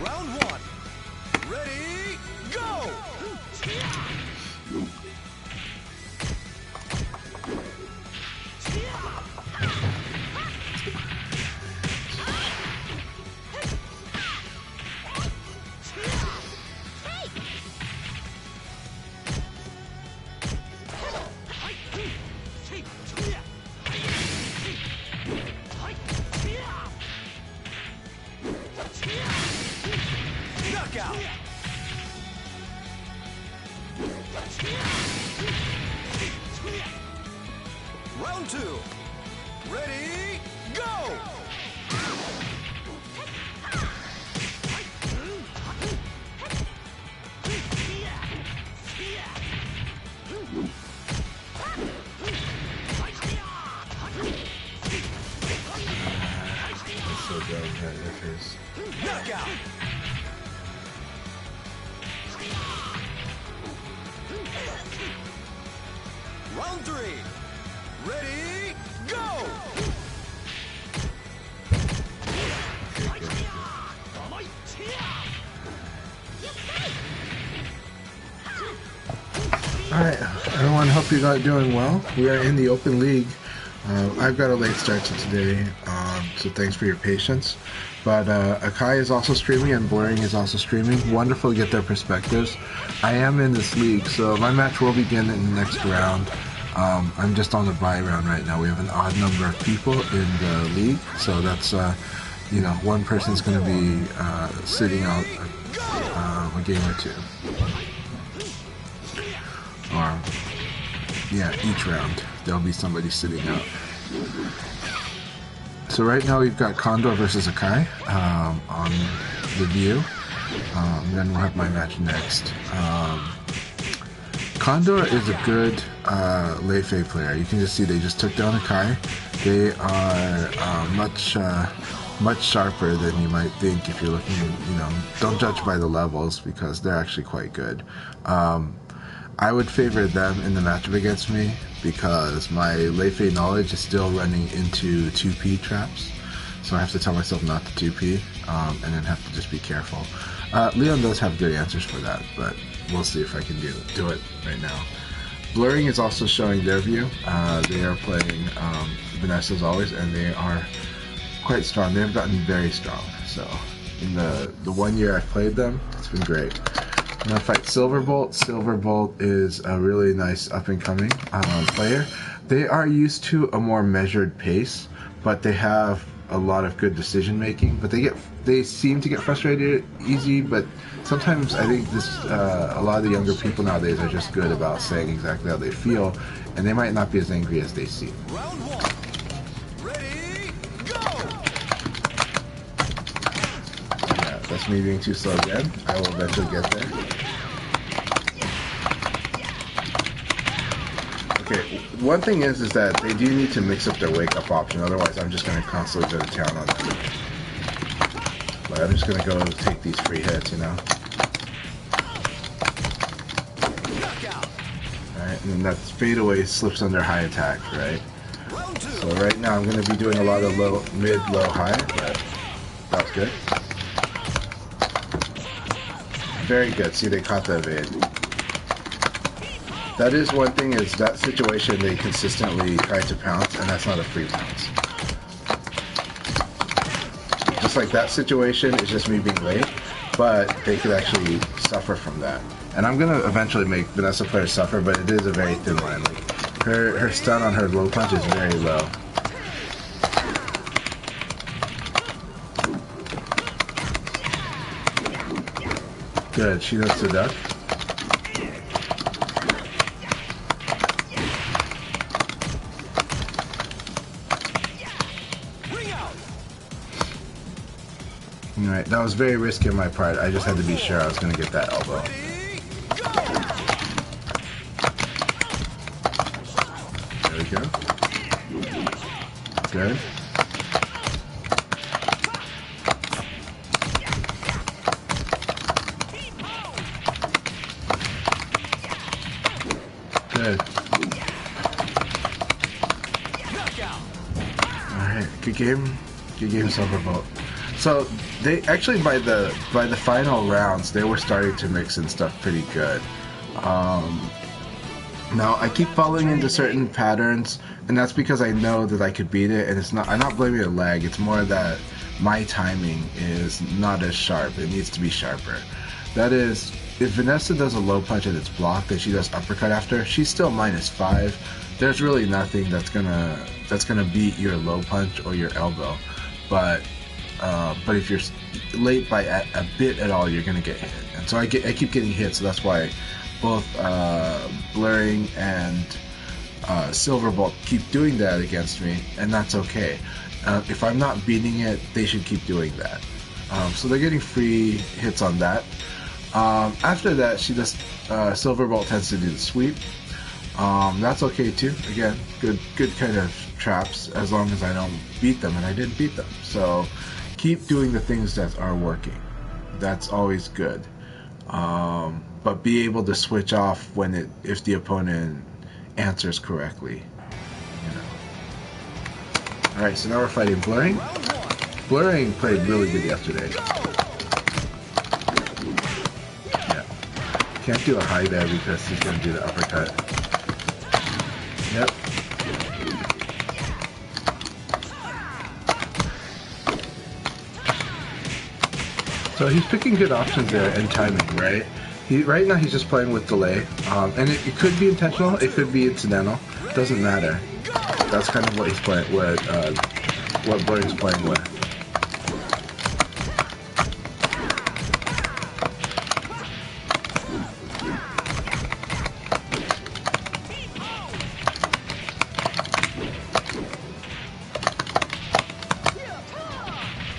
Round one. Ready, go! Knockout! Round two. Ready, go! So dumb, that interface. Knockout! Round three. Ready, go! Alright, everyone, hope you got doing well. We are in the open league. I've got a late start to today, so thanks for your patience. But Akai is also streaming and Blurring is also streaming. Wonderful to get their perspectives. I am in this league, so my match will begin in the next round. I'm just on the bye round right now. We have an odd number of people in the league, so that's, you know, one person's going to be sitting out a game or two. Or, yeah, each round there'll be somebody sitting out. So right now we've got Condor versus Akai on the view. Then we'll have my match next. Condor is a good Lei Fei player. You can just see they just took down Akai. They are much sharper than you might think if you're looking, you know, don't judge by the levels because they're actually quite good. I would favor them in the matchup against me because my Lei Fei knowledge is still running into 2P traps. So I have to tell myself not to 2P and then have to just be careful. Leon does have good answers for that, but we'll see if I can do it right now. Blurring is also showing their view. They are playing Vanessa as always, and they are quite strong. They have gotten very strong. So in the 1 year I've played them, it's been great. I'm going to fight Silverbolt. Silverbolt is a really nice up-and-coming player. They are used to a more measured pace, but they have a lot of good decision-making. But they seem to get frustrated easy, but sometimes I think a lot of the younger people nowadays are just good about saying exactly how they feel, and they might not be as angry as they seem. Round one. Ready, go! Yeah, that's me being too slow again. I will eventually get there. Okay, one thing is that they do need to mix up their wake-up option, otherwise I'm just going to constantly go to town on them. But I'm just going to go take these free hits, you know? Alright, and then that fadeaway slips under high attack, right? So right now I'm going to be doing a lot of low, mid, low, high, but that's good. Very good, see they caught the evade. That is one thing, is that situation they consistently try to pounce, and that's not a free pounce. Just like that situation is just me being late, but they could actually suffer from that. And I'm going to eventually make Vanessa players suffer, but it is a very thin line. Like, her stun on her low punch is very low. Good, she knows to duck. Alright, that was very risky on my part. I just had to be sure I was going to get that elbow. There we go. Good. Good. Alright, good game. Good game, Silverbolt. So they actually by the final rounds they were starting to mix in stuff pretty good. Now I keep falling into certain patterns, and that's because I know that I could beat it, and it's not. I'm not blaming it lag. It's more that my timing is not as sharp. It needs to be sharper. That is, if Vanessa does a low punch and it's blocked, and she does uppercut after, she's still -5. There's really nothing that's gonna beat your low punch or your elbow, but if you're late by a bit at all, you're gonna get hit. And so I keep getting hit, so that's why both Blurring and Silverbolt keep doing that against me, and that's okay. If I'm not beating it, they should keep doing that. So they're getting free hits on that. After that, she does Silverbolt tends to do the sweep. That's okay too. Again, good kind of traps as long as I don't beat them, and I didn't beat them. So keep doing the things that are working. That's always good. But be able to switch off if the opponent answers correctly. You know. All right, so now we're fighting Blurring. Blurring played really good yesterday. Yeah, can't do a high there because he's gonna do the uppercut. Yep. So he's picking good options there and timing, right? Right now he's just playing with delay, and it could be intentional, it could be incidental. Doesn't matter. That's kind of what he's playing with, what Blurring's playing with.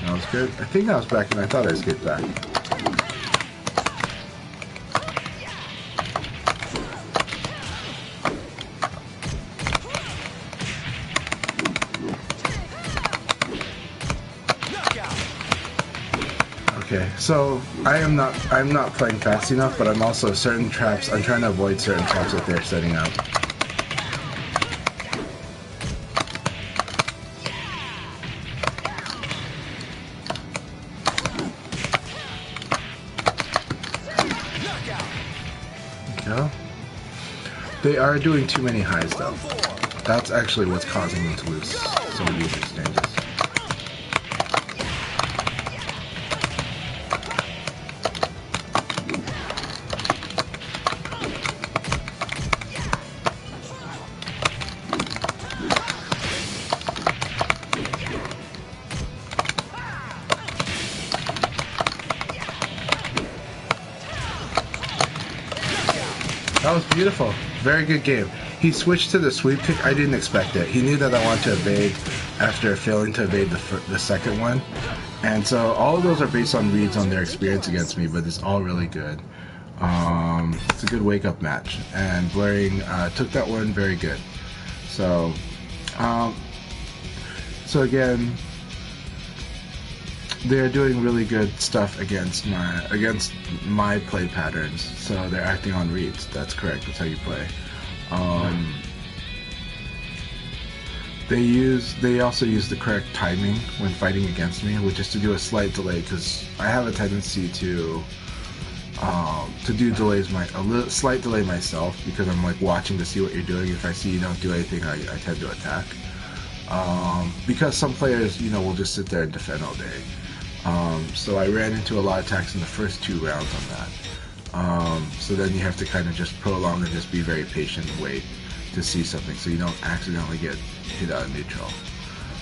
That was good. I think that was back, and I thought I escaped back. Okay, so I'm not playing fast enough, but I'm also I'm trying to avoid certain traps that they're setting up. There we go. They are doing too many highs though. That's actually what's causing them to lose some of these exchanges. That was beautiful. Very good game. He switched to the sweep kick. I didn't expect it. He knew that I wanted to evade after failing to evade the second one. And so all of those are based on reads on their experience against me, but it's all really good. It's a good wake-up match. And Blurring took that one very good. So, again, they're doing really good stuff against my play patterns. So they're acting on reads. That's correct. That's how you play. They also use the correct timing when fighting against me, which is to do a slight delay, because I have a tendency to do delays slight delay myself, because I'm like watching to see what you're doing. If I see you don't do anything, I tend to attack. Because some players, will just sit there and defend all day. So I ran into a lot of attacks in the first 2 rounds on that. So then you have to kind of just prolong and just be very patient and wait to see something, so you don't accidentally get hit out of neutral.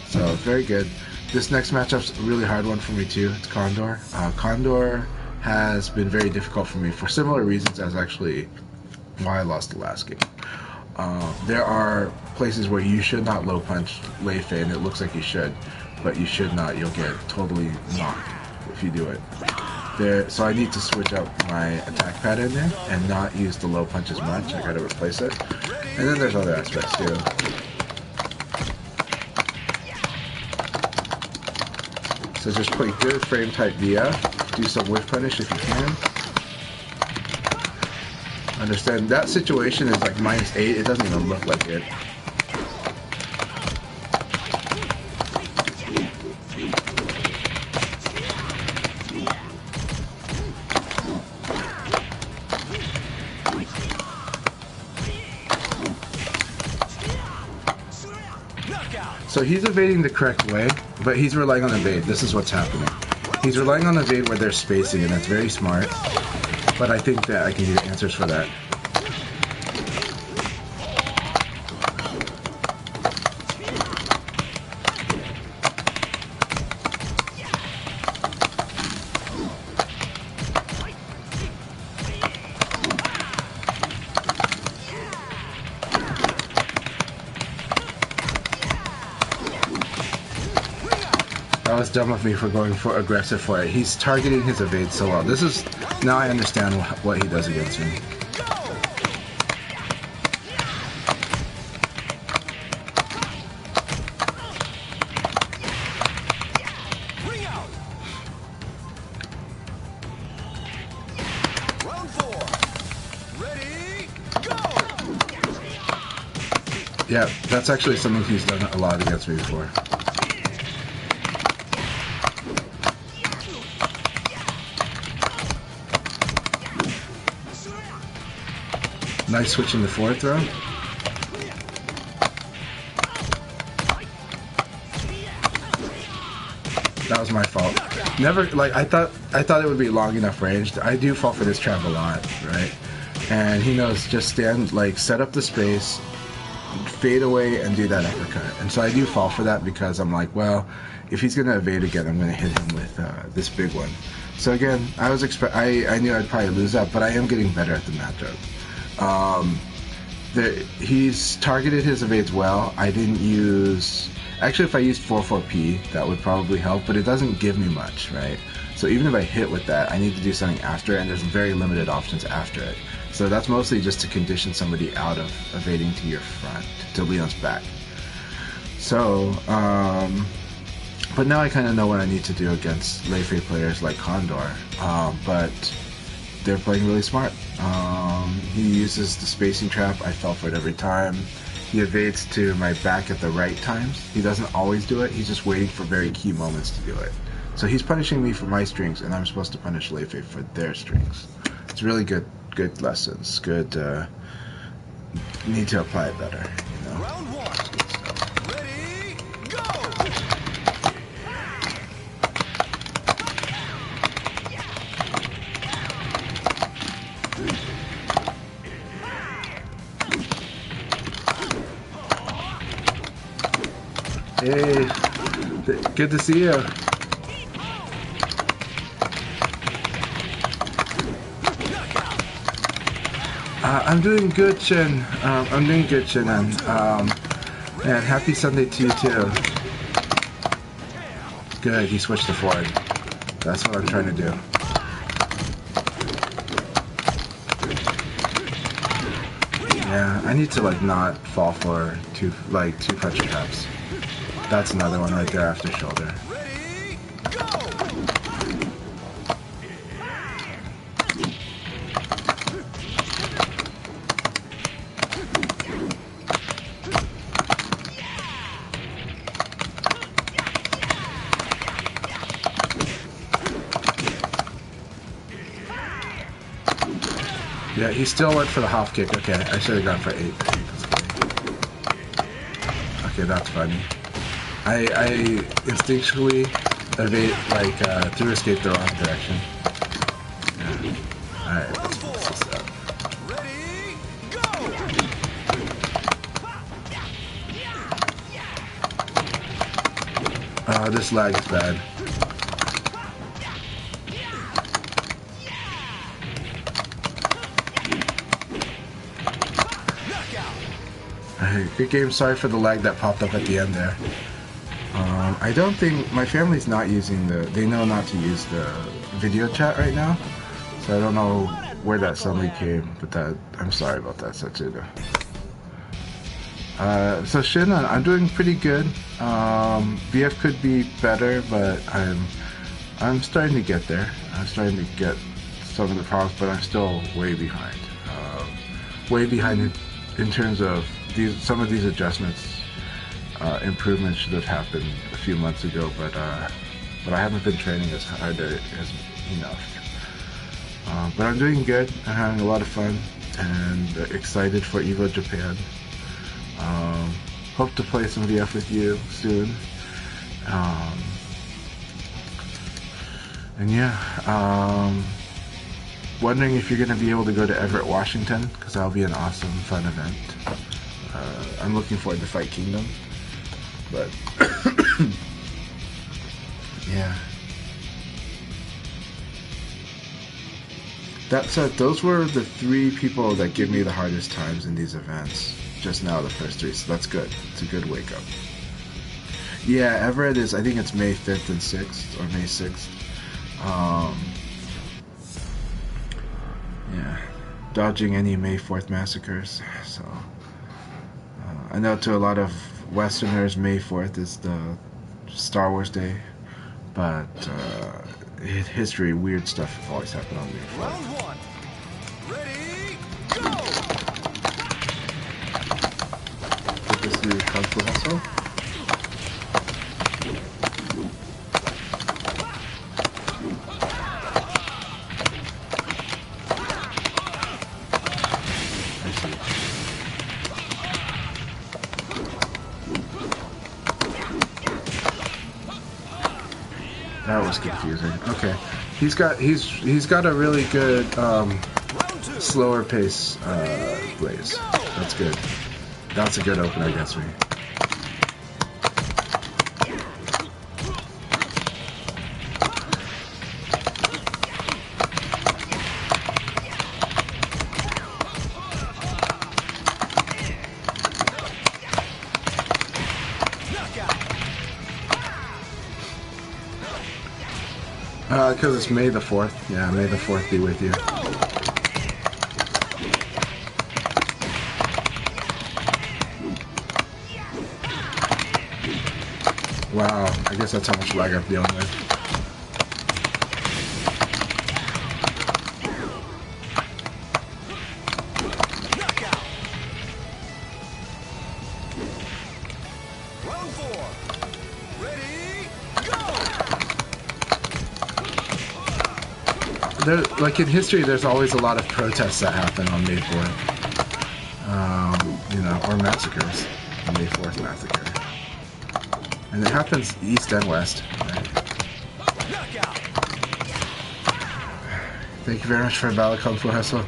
So very good. This next matchup's a really hard one for me too. It's Condor. Condor has been very difficult for me for similar reasons as actually why I lost the last game. There are places where you should not low punch Lei Fei, and it looks like you should, but you should not. You'll get totally knocked if you do it. So I need to switch up my attack pattern there and not use the low punch as much. I gotta replace it. And then there's other aspects too. So just play good frame type via. Do some whiff punish if you can. Understand that situation is like -8. It doesn't even look like it. So he's evading the correct way, but he's relying on evade. This is what's happening. He's relying on evade where they're spacing, and that's very smart. But I think that I can get answers for that. That was dumb of me for going for aggressive for it. He's targeting his evade so well. This is, now I understand what he does against me. Round 4. Ready, go! Yeah, that's actually something he's done a lot against me before. Nice switch in the forward throw. That was my fault. Never, like, I thought it would be long enough range. I do fall for this trap a lot, right? And he knows, just stand, like, set up the space, fade away, and do that uppercut. And so I do fall for that because I'm like, well, if he's gonna evade again, I'm gonna hit him with this big one. So again, I knew I'd probably lose that, but I am getting better at the matchup. He's targeted his evades well. I didn't use... Actually, if I used 4-4-P, that would probably help, but it doesn't give me much, right? So even if I hit with that, I need to do something after it, and there's very limited options after it. So that's mostly just to condition somebody out of evading to your front, to Leon's back. So, but now I kind of know what I need to do against Lei Fei players like Condor, but they're playing really smart. He uses the spacing trap. I fell for it every time. He evades to my back at the right times. He doesn't always do it. He's just waiting for very key moments to do it. So he's punishing me for my strings, and I'm supposed to punish Lei Fei for their strings. It's really good lessons. Good. Need to apply it better. You know? Round 1. Ready, go! Hey, good to see you. I'm doing good, Shin. I'm doing good, Shin, and happy Sunday to you too. Good, he switched to forward. That's what I'm trying to do. Yeah, I need to like not fall for two punch traps. That's another one right there after shoulder. Ready, go! Yeah, he still went for the half kick. Okay, I should have gone for 8. Okay, that's funny. I instinctually evade, through escape the wrong direction. Yeah. Alright, let's fix this up. Ready, go! This lag is bad. Good game. Sorry for the lag that popped up at the end there. I don't think my family's not using they know not to use the video chat right now, so I don't know where that suddenly came, but I'm sorry about that, Sachida. So Shin, I'm doing pretty good. VF could be better, but I'm starting to get there. I'm starting to get some of the problems, but I'm still way behind. Way behind in terms of some of these adjustments. Improvements should have happened a few months ago, but I haven't been training as hard as enough. But I'm doing good. I'm having a lot of fun and excited for Evo Japan. hope to play some VF with you soon. And yeah, wondering if you're going to be able to go to Everett, Washington, because that'll be an awesome, fun event. I'm looking forward to Fight Kingdom, but yeah. That said, those were the 3 people that give me the hardest times in these events. Just now, the first 3, so that's good. It's a good wake up. Yeah, Everett is, I think it's May 5th and 6th, or May 6th. Yeah, dodging any May 4th massacres. So, I know to a lot of Westerners, May 4th is the Star Wars Day, but in history, weird stuff have always happened on May 4th. Round 1. Ready, go! Put this new Kung Fu Hustle. That was confusing. Okay, he's got a really good slower pace blaze. That's good. That's a good opener against me. Because it's May the 4th. Yeah, May the 4th be with you. Wow, I guess that's how much lag I'm dealing with. Round 4. Ready, go! Like in history, there's always a lot of protests that happen on May 4th. You know, or massacres. The May 4th massacre. And it happens east and west. Right? Thank you very much for Battle Kung Fu Hustle.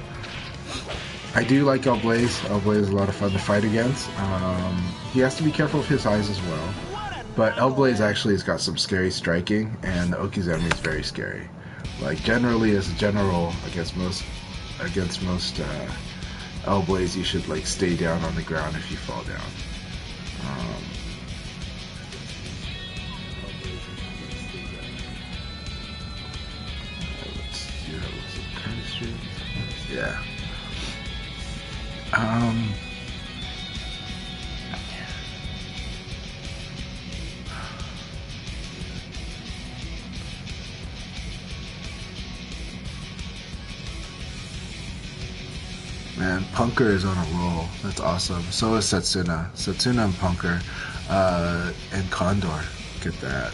I do like El Blaze. El Blaze is a lot of fun to fight against. He has to be careful of his eyes as well. But El Blaze actually has got some scary striking, and the Okizeme is very scary. Like generally, as a general, against most El Blaze, you should like stay down on the ground if you fall down. Let's see how it looks in cardistry. Yeah. Man, Punker is on a roll. That's awesome. So is Setsuna. Setsuna and Punker. And Condor. Look at that.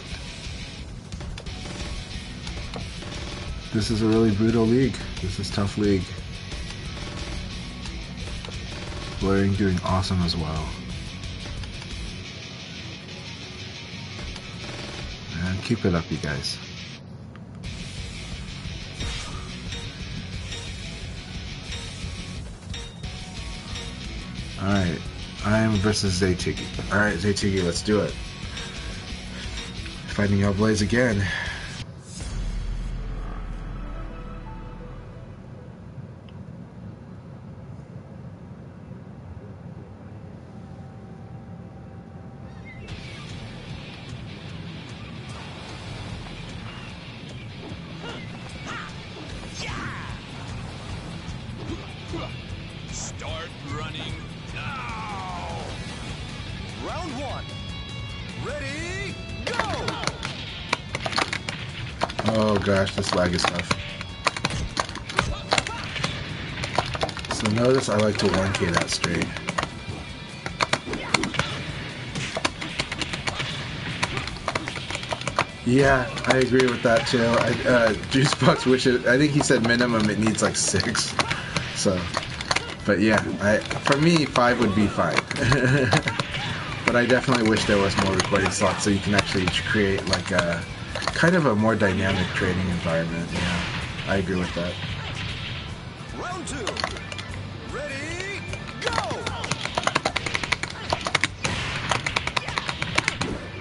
This is a really brutal league. This is tough league. Blurring doing awesome as well. And keep it up, you guys. Alright, I am versus Zaytigi. Alright, Zaytigi, let's do it. Fighting El Blaze again. Start running now! Round 1. Ready, go! Oh gosh, this lag is tough. So notice I like to 1K that straight. Yeah, I agree with that too. Juicebox wishes, I think he said minimum it needs like 6. So, but yeah, for me 5 would be fine. But I definitely wish there was more recording slots so you can actually create like a kind of a more dynamic training environment. Yeah, I agree with that. Round 2. Ready, go!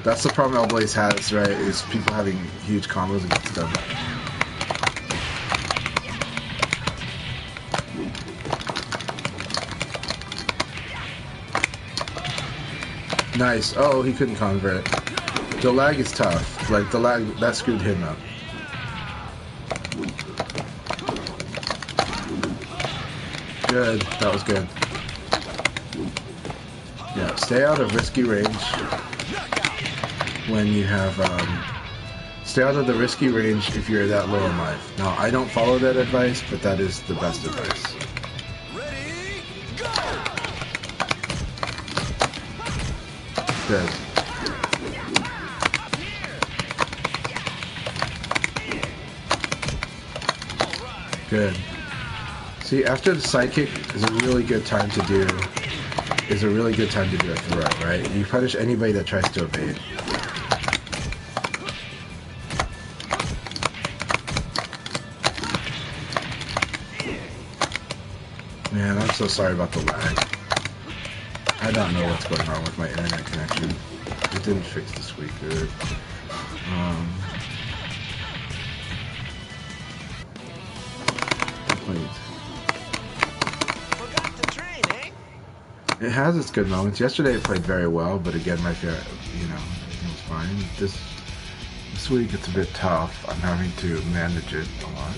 That's the problem L-Blaze has, right? Is people having huge combos against them. Nice. Oh, he couldn't convert. The lag is tough. Like, the lag, that screwed him up. Good. That was good. Yeah, stay out of risky range when you have, stay out of the risky range if you're that low in life. Now, I don't follow that advice, but that is the best advice. Ready, go! Good. Good. See, after the sidekick is a really good time to do a throw, right? You punish anybody that tries to evade. Man, I'm so sorry about the lag. I don't know what's going on with my internet connection. It didn't fix this week, good. It has its good moments. Yesterday it played very well, but again, everything was fine. This week it's a bit tough. I'm having to manage it a lot.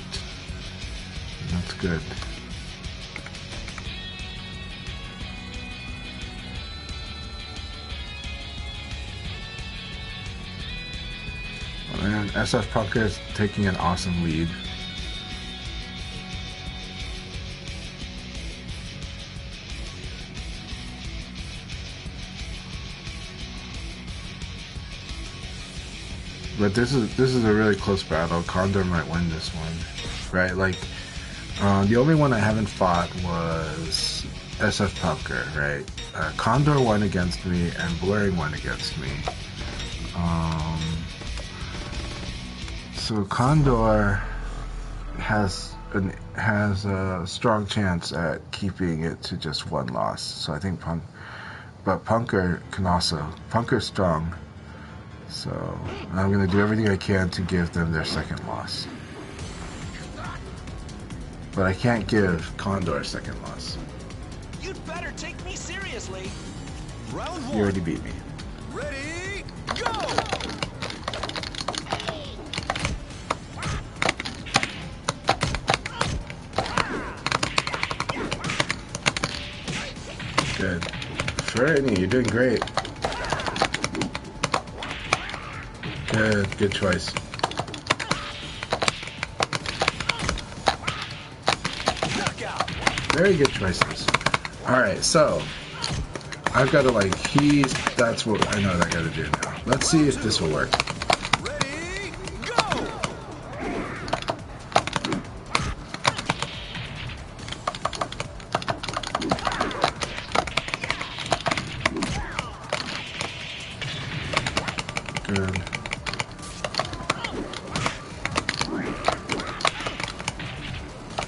And that's good. And SF Punker is taking an awesome lead. But this is a really close battle. Condor might win this one, right? Like, the only one I haven't fought was SF Punker, right? Condor won against me, and Blurring won against me. So Condor has a strong chance at keeping it to just one loss. So I think Punker can also. Punker's strong. So I'm going to do everything I can to give them their second loss. But I can't give Condor a second loss. You'd better take me seriously. Round 1. You already beat me. Ready, go! Good. Fernie, you're doing great. Good choice. Very good choices. Alright, so I've got to that's what I know what I gotta do now. Let's see if this will work. Ready, go! Good.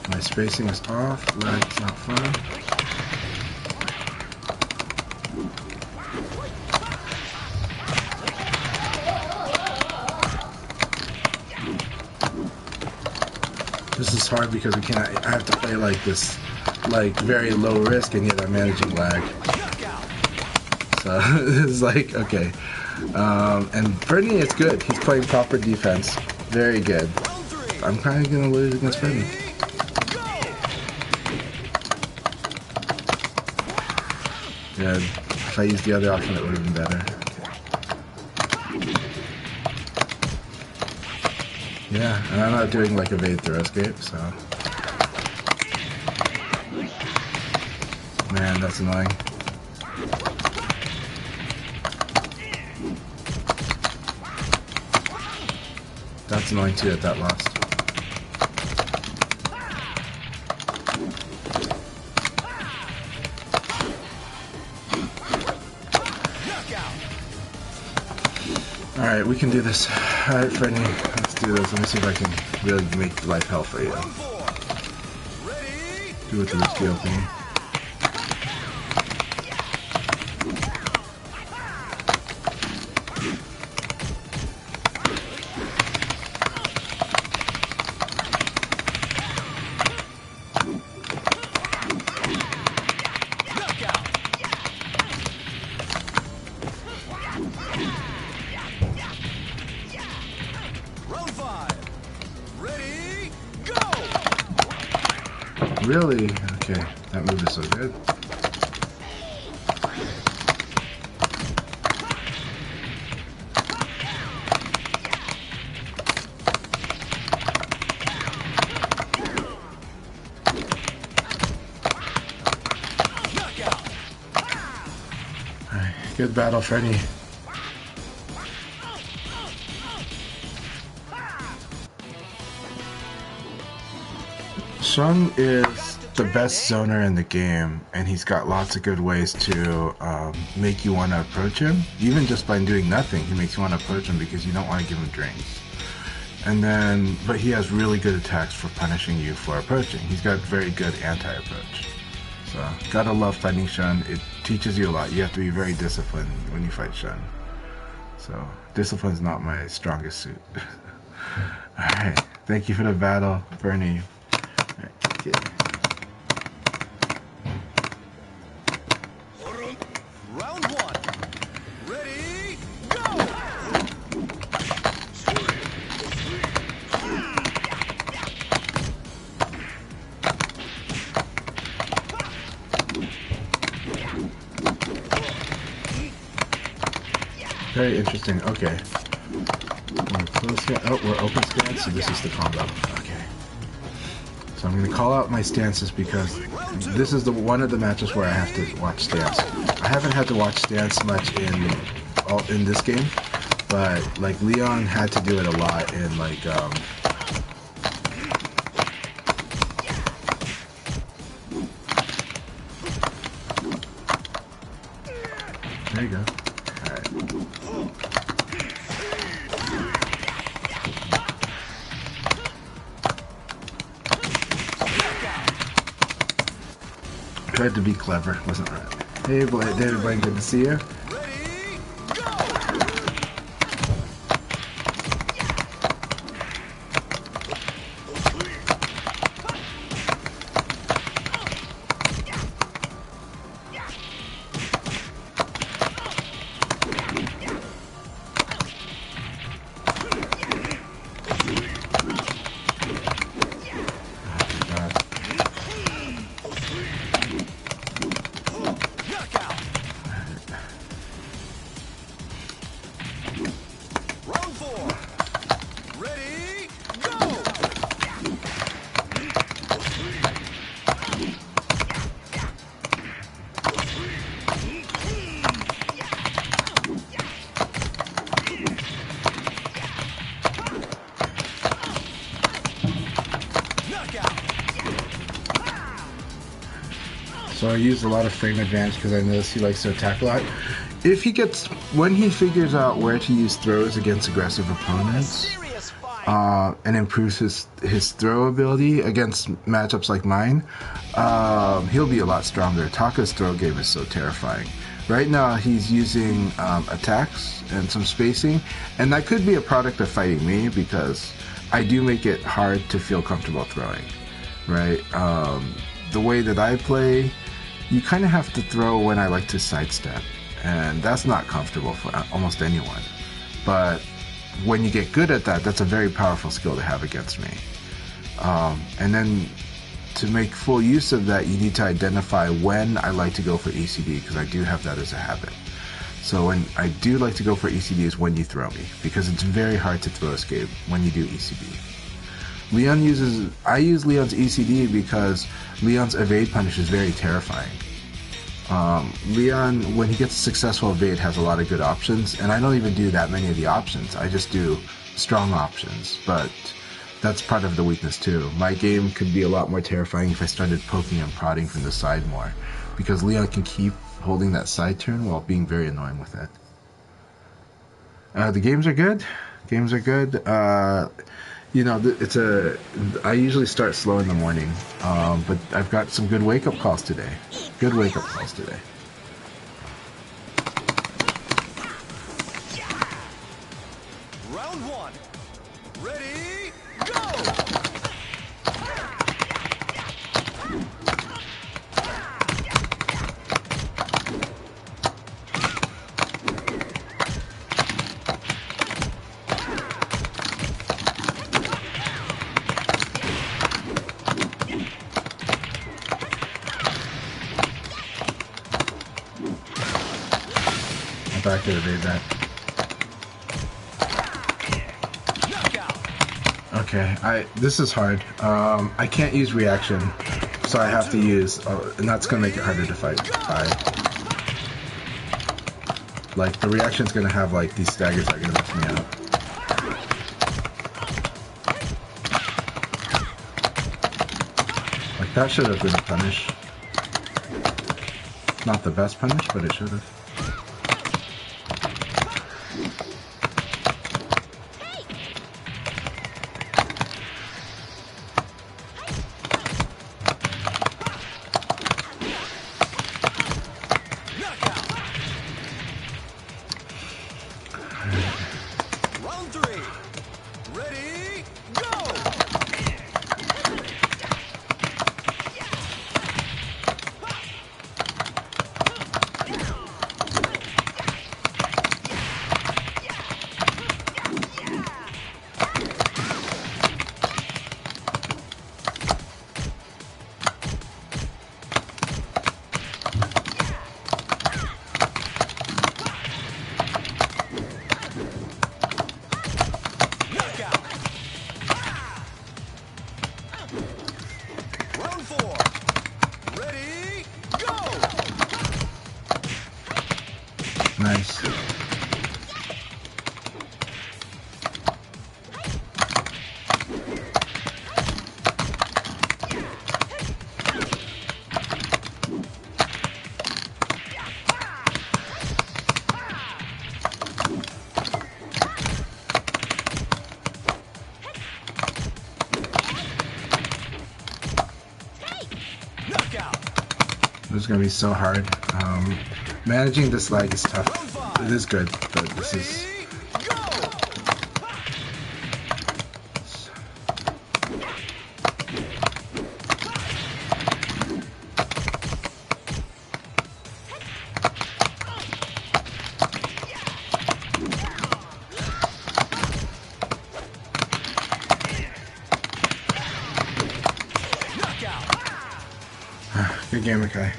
My spacing is off, lag's not fun. This is hard because I have to play like this, like very low risk, and yet I'm managing lag. So it's like, okay. And Bernie is good. He's playing proper defense. Very good. I'm kind of going to lose against Bernie. Good. If I used the other option, it would have been better. Yeah, and I'm not doing like evade throw escape, so. Man, that's annoying. That's annoying too at that loss. Alright, we can do this. Alright, Freddy, let's do this. Let me see if I can really make life hell for you. Do it to risky opening. Really? Okay, that move is so good. Alright, good battle, Freddy. Shun is the best zoner in the game, and he's got lots of good ways to make you want to approach him. Even just by doing nothing, he makes you want to approach him because you don't want to give him drinks. And then, but he has really good attacks for punishing you for approaching. He's got very good anti-approach. So, gotta love fighting Shun. It teaches you a lot. You have to be very disciplined when you fight Shun. So, discipline's not my strongest suit. Alright, thank you for the battle, Bernie. Okay. Round one. Ready, go! Very interesting. Okay. We're close here. Oh, we're open stance, so this is the combo. Okay. So I'm going to call out my stances because this is one of the matches where I have to watch stance. I haven't had to watch stance much in this game, but like Leon had to do it a lot in like there you go. All right. Tried to be clever, wasn't right. Hey, David Blaine, good to see you. So I use a lot of frame advantage because I notice he likes to attack a lot. When he figures out where to use throws against aggressive opponents, and improves his throw ability against matchups like mine, he'll be a lot stronger. Taka's throw game is so terrifying. Right now he's using attacks and some spacing, and that could be a product of fighting me because I do make it hard to feel comfortable throwing, right? The way that I play, you kind of have to throw when I like to sidestep, and that's not comfortable for almost anyone. But when you get good at that, that's a very powerful skill to have against me. And then to make full use of that, you need to identify when I like to go for ECD, because I do have that as a habit. So when I do like to go for ECD is when you throw me, because it's very hard to throw escape when you do ECD. I use Leon's ECD because Leon's evade punish is very terrifying. Leon, when he gets a successful evade, has a lot of good options, and I don't even do that many of the options. I just do strong options, but that's part of the weakness too. My game could be a lot more terrifying if I started poking and prodding from the side more, because Leon can keep holding that side turn while being very annoying with it. The games are good. Games are good. You know, I usually start slow in the morning, but I've got some good wake-up calls today. Good wake-up calls today. Round one. Ready, go! I'm back to evade that. Okay, this is hard. I can't use reaction, so I have to use, and that's gonna make it harder to fight. Like the reaction's gonna have like these staggers that are gonna mess me up. Like that should have been a punish. Not the best punish, but it should have. Round three. Ready, go! Round four. Ready, go! Nice. Knockout. This is gonna be so hard. Managing this lag is tough. It is good, but this is. Good game, Akai.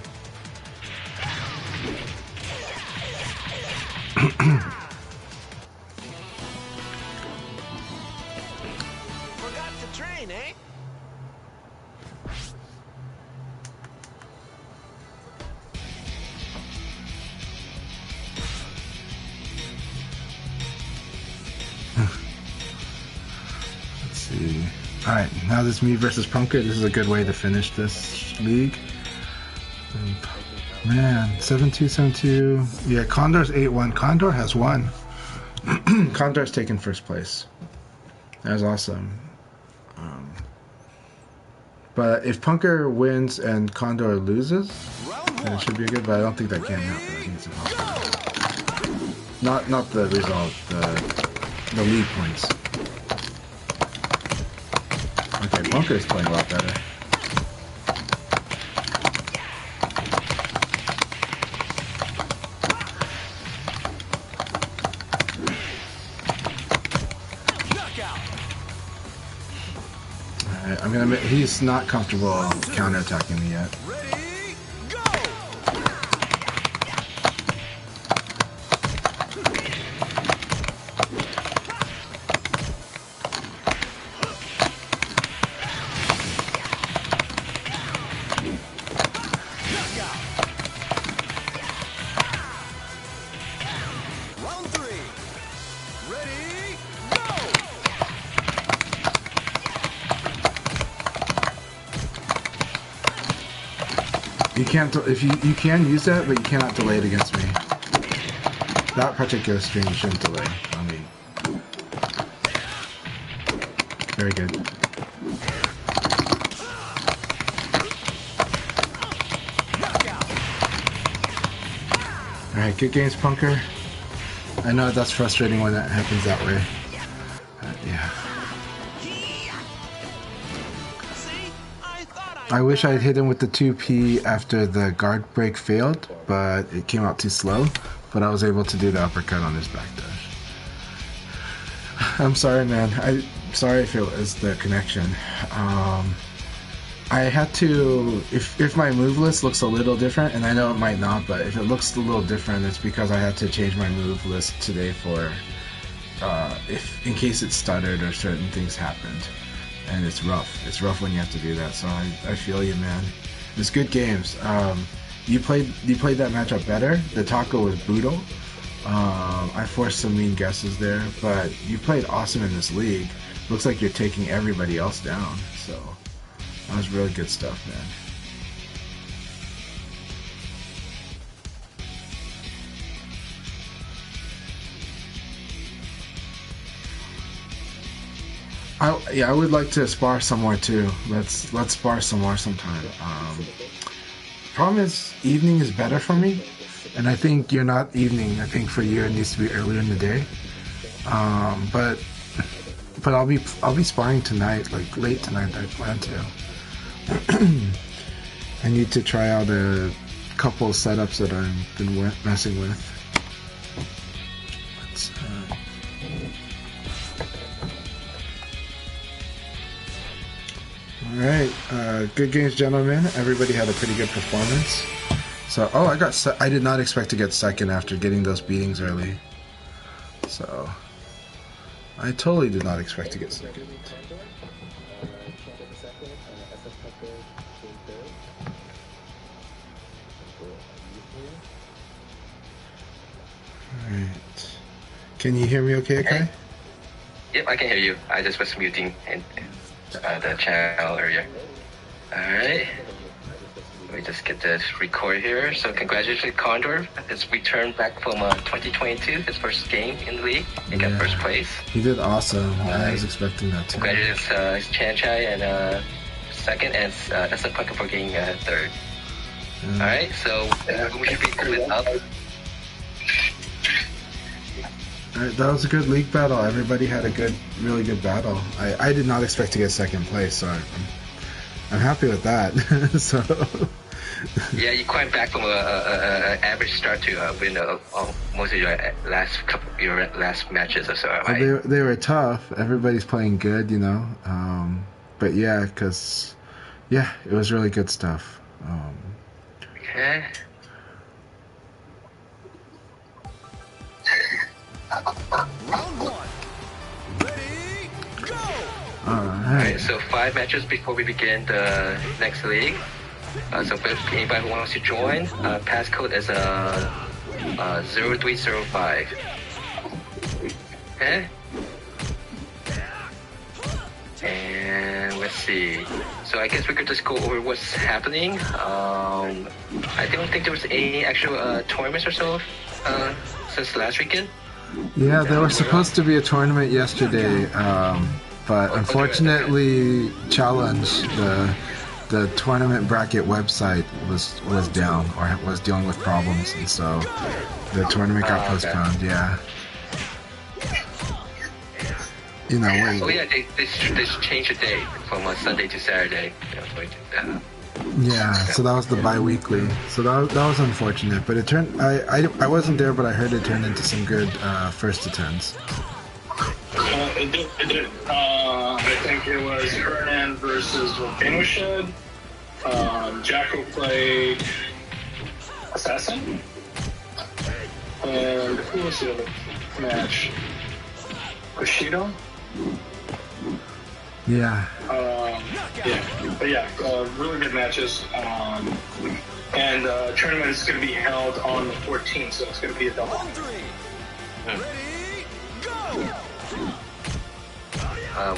Forgot the train, eh? Let's see. Alright, now this me versus Punker. This is a good way to finish this league. Man, 7-2, 7-2. Yeah, Condor's 8-1. Condor has won. Condor's taken first place. That was awesome. But if Punker wins and Condor loses, then it should be good, but I don't think that can happen. I think it's impossible. Not the result, the league points. Okay, Punker's playing a lot better. Alright, I'm gonna. He's not comfortable counterattacking me yet. Ready, go! Round three. Ready, go! You can't. If you can use that, but you cannot delay it against me. That particular stream you shouldn't delay on Very good. Alright, good games, Punker. I know that's frustrating when that happens that way. Yeah. I wish I'd hit him with the 2P after the guard break failed, but it came out too slow. But I was able to do the uppercut on his backdash. I'm sorry, man. I'm sorry if it was the connection. I had to, if my move list looks a little different, and I know it might not, but if it looks a little different, it's because I had to change my move list today for, in case it stuttered or certain things happened. And it's rough. It's rough when you have to do that, so I feel you, man. It's good games. You played that matchup better. The taco was brutal. I forced some mean guesses there, but you played awesome in this league. Looks like you're taking everybody else down, so that was really good stuff, man. I would like to spar some more too. Let's spar some more sometime. Problem is, evening is better for me, and I think you're not evening. I think for you it needs to be earlier in the day. But I'll be sparring tonight, like late tonight. I plan to. I need to try out a couple of setups that I've been messing with. Alright, good games, gentlemen. Everybody had a pretty good performance. So, I did not expect to get second after getting those beatings early. So, I totally did not expect to get second. Alright. Can you hear me okay, Akai? Yep, I can hear you. I just was muting and the channel earlier. Alright. Let me just get this record here. So congratulations, Condor. His return back from 2022, his first game in the league. He got first place. He did awesome. I was expecting that too. Congratulations, Chanchai, and second, and SF Punker for getting third. Alright, so we should be moving up. Alright, that was a good league battle. Everybody had a really good battle. I did not expect to get second place, so I'm happy with that. So yeah, you climbed back from an average start to win most of your last matches or so. Right? They were tough. Everybody's playing good, you know. But yeah, it was really good stuff. Okay. Round one. Ready, go! Alright. So 5 matches before we begin the next league. So if anybody who wants to join, passcode is 0305. Okay. And let's see. So I guess we could just go over what's happening. I don't think there was any actual tournaments or so since last weekend. Yeah, there was supposed to be a tournament yesterday, but unfortunately, Challenge, the tournament bracket website was down or was dealing with problems, and so the tournament got postponed. Okay. Yeah. You know. Oh yeah, they changed the date from Sunday to Saturday. Yeah, so that was the bi-weekly. So that was unfortunate, but it turned. I wasn't there, but I heard it turned into some good first attempts. It did. I think it was Hernan versus Volcano Shed. Jacko played Assassin. And who was the other match? Bushido? Yeah. Really good matches. And tournament is going to be held on the 14th, so it's going to be a double.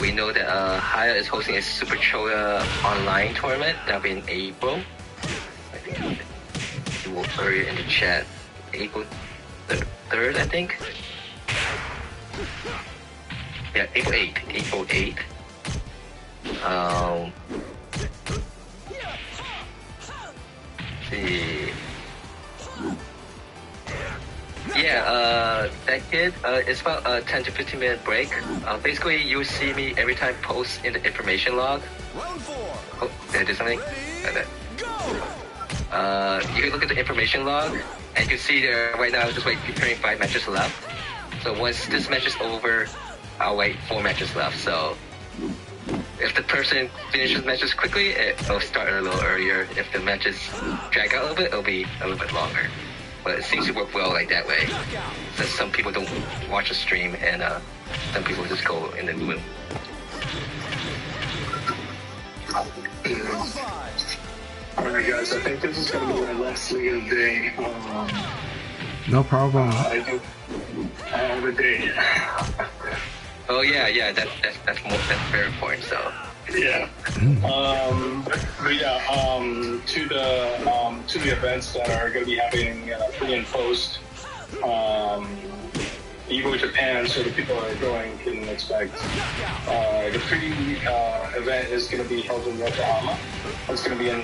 We know that Haya is hosting a Super Chola online tournament that'll be in April. I think you will earlier in the chat. April 3rd, I think. Yeah, April 8th. Um, see. Yeah, that kid, it's about a 10 to 15 minute break. Basically, you see me every time post in the information log. Oh, did I do something? You can look at the information log, and you can see there right now, just preparing 5 matches left. So once this match is over, I'll wait 4 matches left. So if the person finishes matches quickly, it'll start a little earlier. If the matches drag out a little bit, it'll be a little bit longer. But it seems to work well like that way. Since some people don't watch the stream, and some people just go in the room. Alright guys, I think this is going to be my last league of the day. No problem. I do the day. Oh yeah, that's very important. So yeah. But yeah, to the events that are going to be happening pre and post Evo Japan, so the people that are going can expect. The pre event is going to be held in Yokohama. It's going to be in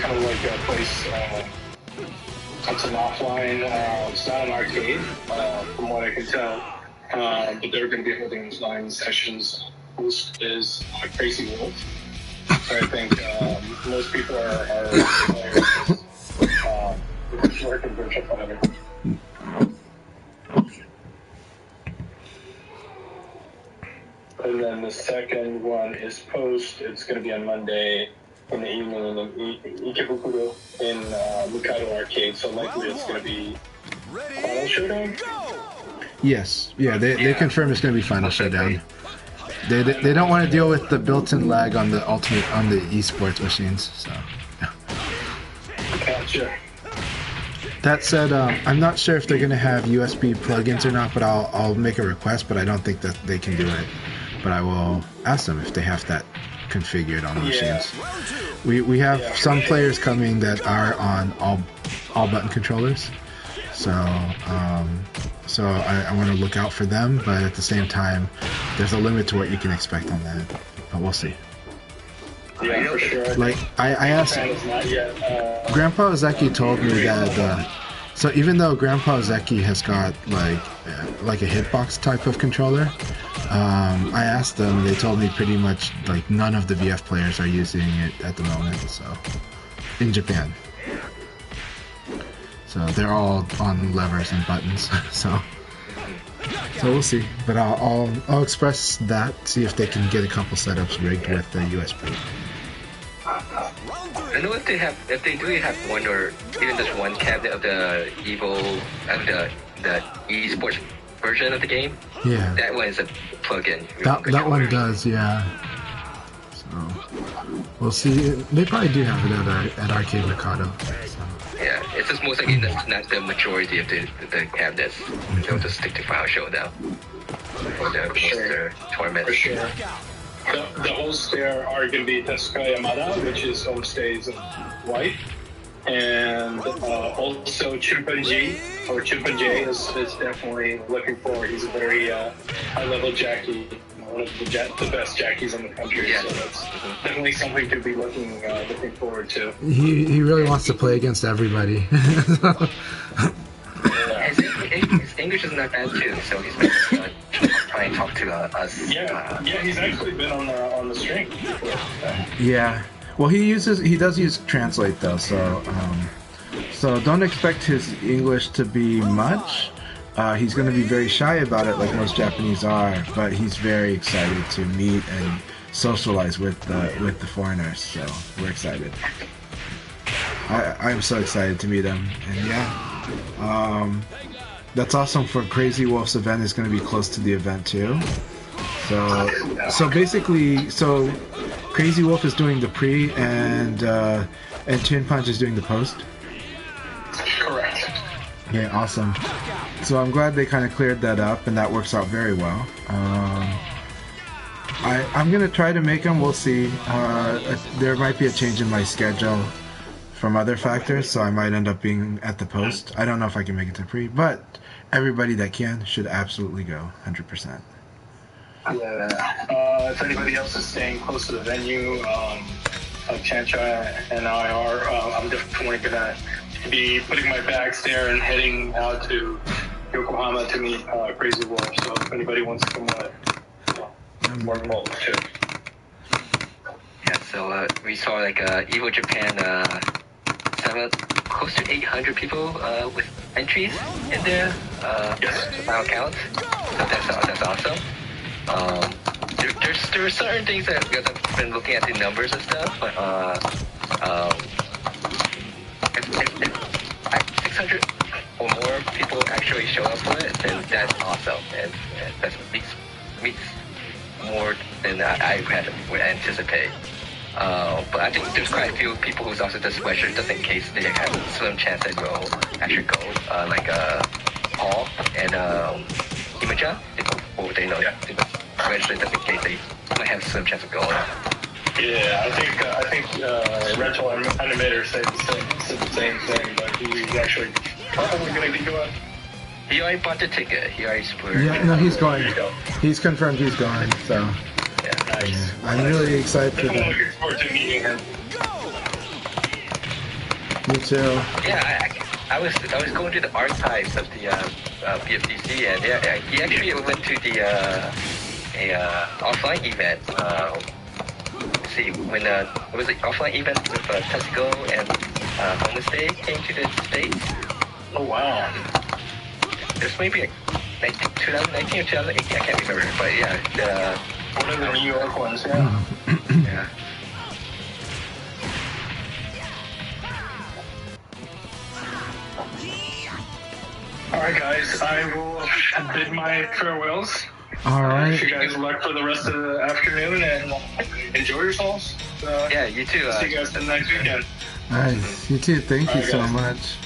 kind of like a place. It's an offline. It's not an arcade, from what I can tell. But they're going to be holding these 9 sessions. Host is Crazy Wolf. So I think most people are working virtual fighter. And then the second one is post. It's going to be on Monday in the evening in Ikebukuro in Mikado Arcade. So likely it's going to be Final Showdown. Yes. Yeah, they confirm it's going to be Final Showdown. They don't want to deal with the built-in lag on the esports machines. So. Gotcha. That said, I'm not sure if they're going to have USB plugins or not, but I'll make a request. But I don't think that they can do it. But I will ask them if they have that configured on the machines. We have some players coming that are on all button controllers, so I want to look out for them. But at the same time, there's a limit to what you can expect on that. But we'll see. Yeah, for sure. Like I asked, Grandpa Ozeki told me that. So even though Grandpa Ozeki has got like a hitbox type of controller, I asked them. They told me pretty much like none of the VF players are using it at the moment. So in Japan, so they're all on levers and buttons. So we'll see. But I'll express that. See if they can get a couple setups rigged with the USB. I know if they do have one or even just one cabinet of the Evo of the esports version of the game. Yeah. That one is a plug-in. That one does, yeah. So we'll see. They probably do have it at Arcade Mercado. So. Yeah, it's just most likely not the majority of the cabinets. They'll just stick to Final Showdown or the poster tournament. For sure. The hosts there are going to be Tetsuka Yamada, which is Homestay's wife, and also Chimpanzee, or Chimpanzee is definitely looking forward. He's a very high-level jockey, one of the best jockeys in the country, so that's definitely something to be looking forward to. He really wants to play against everybody. His English is not bad too, so he's been trying to talk to us. Yeah, he's actually been on the stream before. Yeah, well, he does use Translate though, so don't expect his English to be much. He's going to be very shy about it, like most Japanese are, but he's very excited to meet and socialize with the foreigners. So we're excited. I'm so excited to meet him, and yeah. That's awesome for Crazy Wolf's event. Is going to be close to the event too. So basically, Crazy Wolf is doing the pre, and Chin Punch is doing the post. Correct. Yeah, awesome. So I'm glad they kind of cleared that up, and that works out very well. I'm gonna try to make them. We'll see. There might be a change in my schedule from other factors, so I might end up being at the post. I don't know if I can make it to pre, but everybody that can should absolutely go, 100%. Yeah. If anybody else is staying close to the venue, Chancha and I are, I'm definitely gonna be putting my bags there and heading out to Yokohama to meet Crazy Wolf. So if anybody wants to come with, more involved too. Yeah, so we saw like Evo Japan, close to 800 people with entries in there. Yes. Final count. So that's awesome. There are certain things that because I've been looking at the numbers and stuff, but if 600 or more people actually show up for it, then that's awesome, and that meets more than I would anticipate. But I think there's quite a few people who's also just registered just in case they have a slim chance that will actually go, like Paul and Imogen. They know registered just in case they might have a slim chance of going. Yeah, I think Rental Animator said the same thing, but he's actually probably going to be going. He already bought the ticket. He already split. Yeah, no, he's going. He's confirmed he's going. So. Yeah, nice. Yeah, I'm really excited for I'm that. looking forward to meeting him. Me too. Yeah, I was going through the archives of the BFDC, and yeah, he actually went to the offline event. Let's see, when it was an offline event with Tesco and Homestay came to the States. Oh wow! This may be like 2019 or 2018, I can't remember, but yeah, One of the New York ones, yeah. yeah. All right, guys, I will bid my farewells. All right. Wish you guys luck for the rest of the afternoon and enjoy yourselves. Yeah, you too. See you guys the next weekend. Nice. You too. Thank you All right, so guys. much.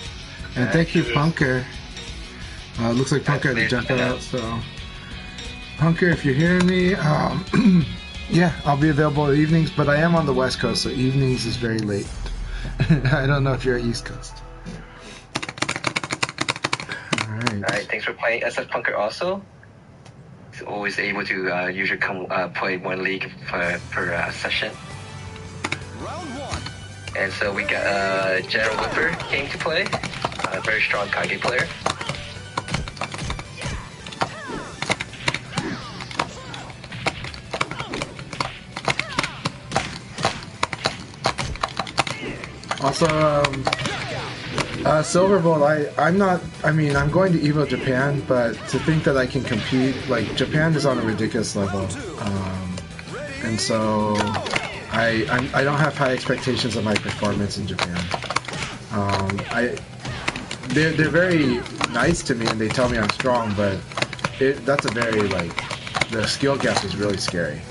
And thank you, Punker. Looks like Punker had to jump out, so. Punker, if you're hearing me, yeah, I'll be available evenings, but I am on the West Coast, so evenings is very late. I don't know if you're East Coast. Alright, thanks for playing SF Punker also. He's always able to usually come play one league per session. Round one. And so we got General Whipper came to play, a very strong Kage player. Also, Silver Bowl, I'm going to Evo Japan, but to think that I can compete, like, Japan is on a ridiculous level. And so, I don't have high expectations of my performance in Japan. They're very nice to me and they tell me I'm strong, but that's a very, like, the skill gap is really scary.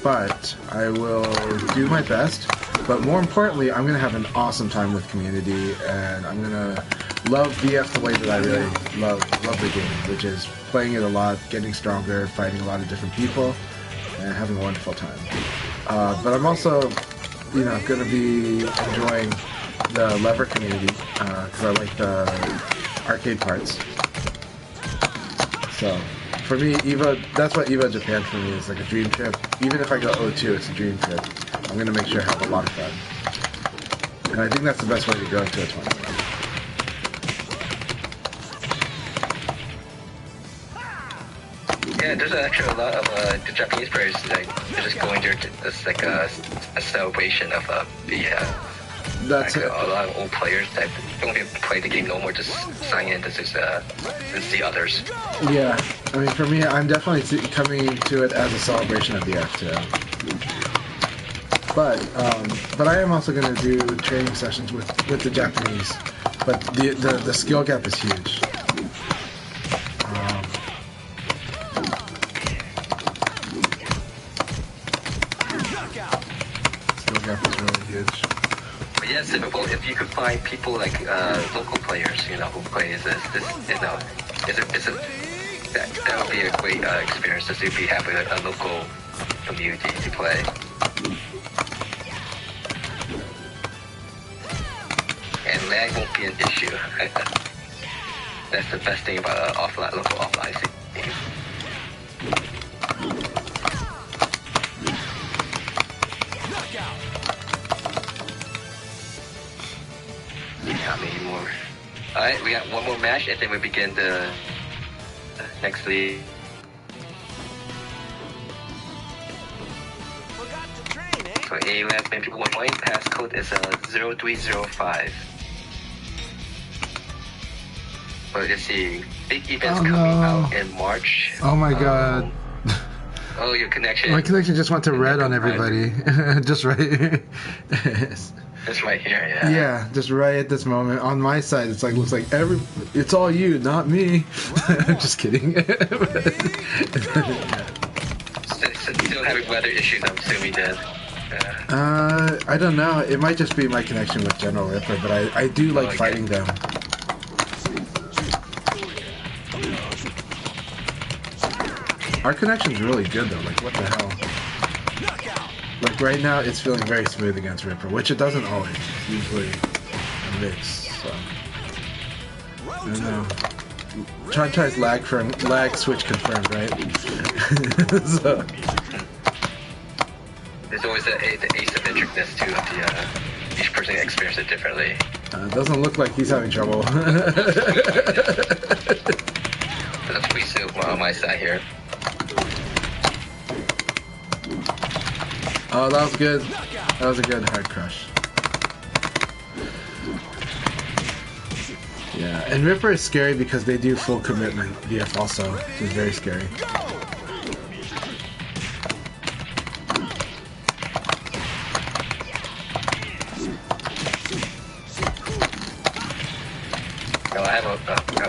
But I will do my best. But more importantly, I'm going to have an awesome time with community, and I'm going to love BF the way that I really love the game, which is playing it a lot, getting stronger, fighting a lot of different people, and having a wonderful time. But I'm also, going to be enjoying the lever community, because I like the arcade parts. So, for me, Evo, that's what Evo Japan for me is, like a dream trip. Even if I go O2, it's a dream trip. I'm going to make sure I have a lot of fun. And I think that's the best way to go into a tournament. Yeah, there's actually a lot of the Japanese players, like, they're just going there to, it's like a celebration of BF. That's like, it. a lot of old players that don't even play the game no more, just sign in to see others. Yeah, I mean, for me, I'm definitely coming to it as a celebration of BF too. But I am also going to do training sessions with the Japanese. But the skill gap is huge. Skill gap is really huge. But yes, if you could find people like local players, who play that would be a great experience to see if we have a local community to play. And lag won't be an issue. That's the best thing about local offline scene. Alright, we got one more match and then we begin the next league. Forgot to train, eh? So A last name people 1 point, passcode is 0305. So let's see, big events coming out in March. Oh my god. Oh, your connection. My connection just went to red on everybody. Just right. It's right here, yeah. Yeah, just right at this moment. On my side, it's like looks like it's all you, not me. I'm just kidding. Still having weather issues, I'm assuming then. I don't know. It might just be my connection with General Ripper, but I do like fighting them. Our connection's really good though. Like what the hell? Like right now, it's feeling very smooth against Ripper, which it doesn't always. It's usually a mix. So I don't know. Try's lag switch confirmed, right? So. There's always the asymmetricness too of the each person experiences it differently. It doesn't look like he's having trouble. That's pretty simple on my side here. Oh, that was good. That was a good hard crush. Yeah, and Ripper is scary because they do full commitment VF also, which is very scary. No, I have a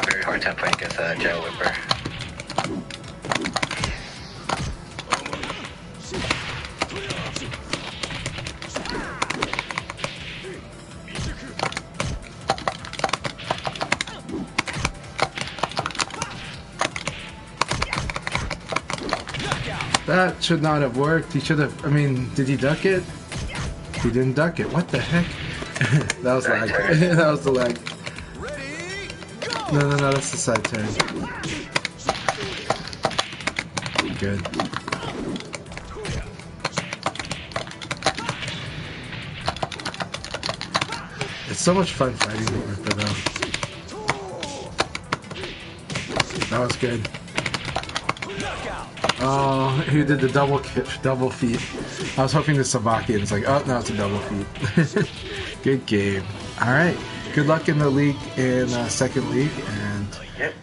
very hard time playing against General Whipper. That should not have worked. He should have. I mean, did he duck it? He didn't duck it. What the heck? That was lag. That was the lag. No, that's the side turn. Good. It's so much fun fighting with Ripper though. That was good. Oh, he did the double feet. I was hoping the Sabaki, and it's like, oh, no, it's a double feet. Good game. All right. Good luck in the league, in second league, and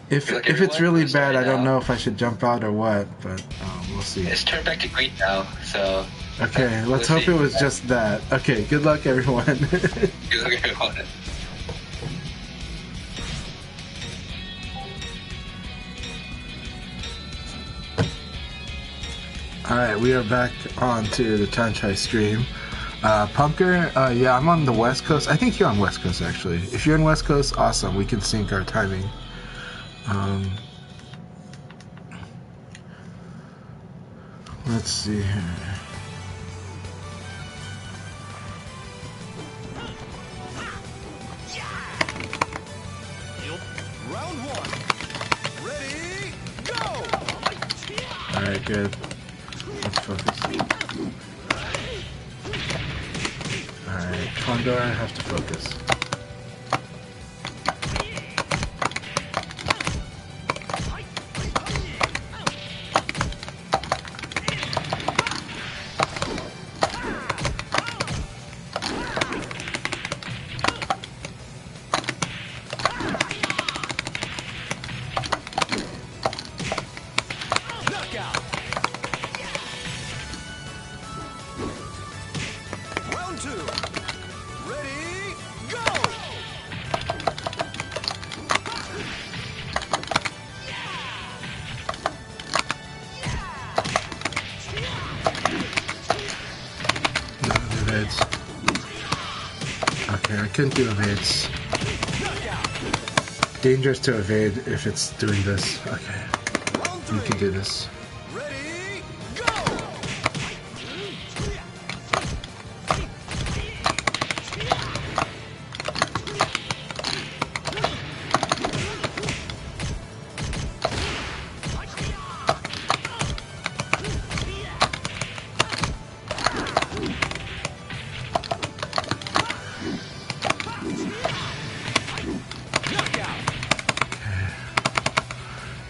if it's really bad, I don't know if I should jump out or what, but we'll see. It's turned back to green now, so. Okay, let's hope it was just that. Okay, good luck, everyone. Good luck, everyone. Alright, we are back on to the Tanchai stream. Punker, yeah, I'm on the West Coast. I think you're on West Coast, actually. If you're in West Coast, awesome. We can sync our timing. Let's see here. Round one. Ready, go! Alright, good. Let's focus. Alright, Condor, I have to focus. Okay, I couldn't do evades. Dangerous to evade if it's doing this. Okay, we can do this.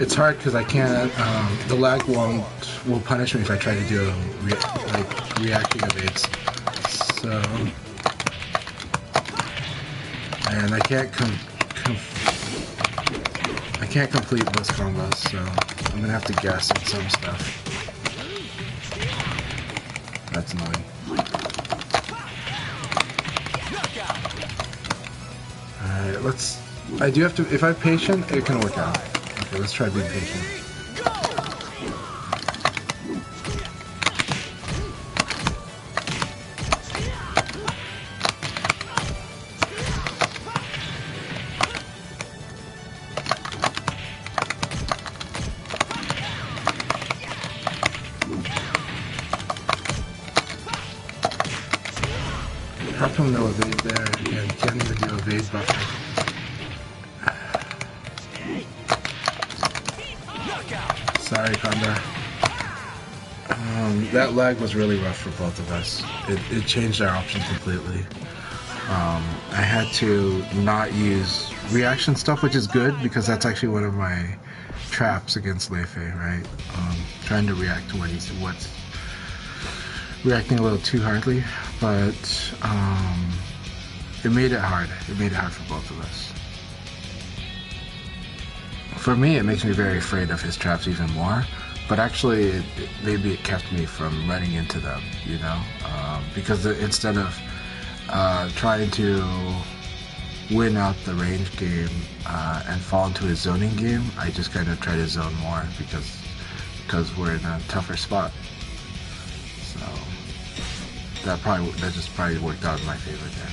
It's hard because I can't. The lag will punish me if I try to do reacting evades. So, and I can't I can't complete those combos. So I'm gonna have to guess at some stuff. That's annoying. Alright, let's. I do have to. If I'm patient, it can work out. Okay, let's try being patient. How come no evade there? Yeah, you can't even do evade buffer. Sorry, Condor. That lag was really rough for both of us. It changed our options completely. I had to not use reaction stuff, which is good because that's actually one of my traps against Leifei, right? Trying to react to what's reacting a little too hardly, but it made it hard. It made it hard for both of us. For me, it makes me very afraid of his traps even more, but actually maybe it kept me from running into them, you know, because instead of trying to win out the range game and fall into a zoning game, I just kind of try to zone more because we're in a tougher spot. So that just probably worked out in my favor there.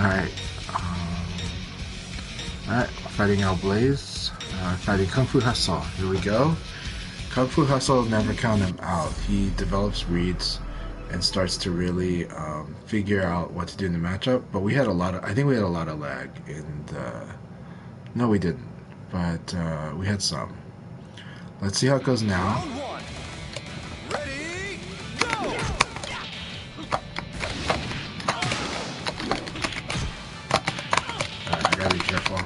Alright. Alright, fighting El Blaze, fighting Kung Fu Hustle. Here we go. Kung Fu Hustle, never count him out. He develops reads and starts to really figure out what to do in the matchup. But we had I think we had a lot of lag in the. No, we didn't, but we had some. Let's see how it goes now. Ready, go! I gotta be careful.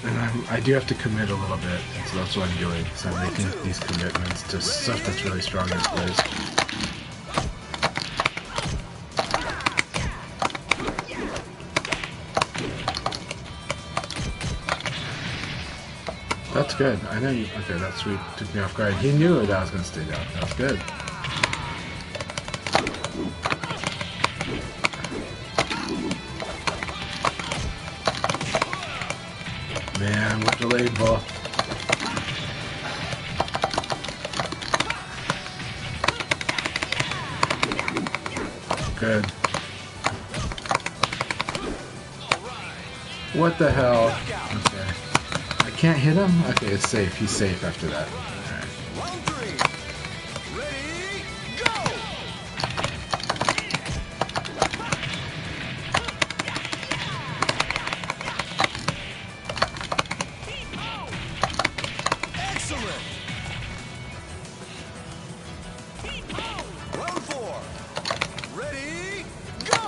And I do have to commit a little bit, so that's what I'm doing. So I'm making these commitments to stuff that's really strong in place. That's good. I know you. Okay, that's sweet. Took me off guard. He knew that I was going to stay down. That's good. Man, what delayed ball. Good. What the hell? Okay. I can't hit him? Okay, it's safe. He's safe after that. Alright. Round three. Ready, go! Excellent! Round four. Ready, go!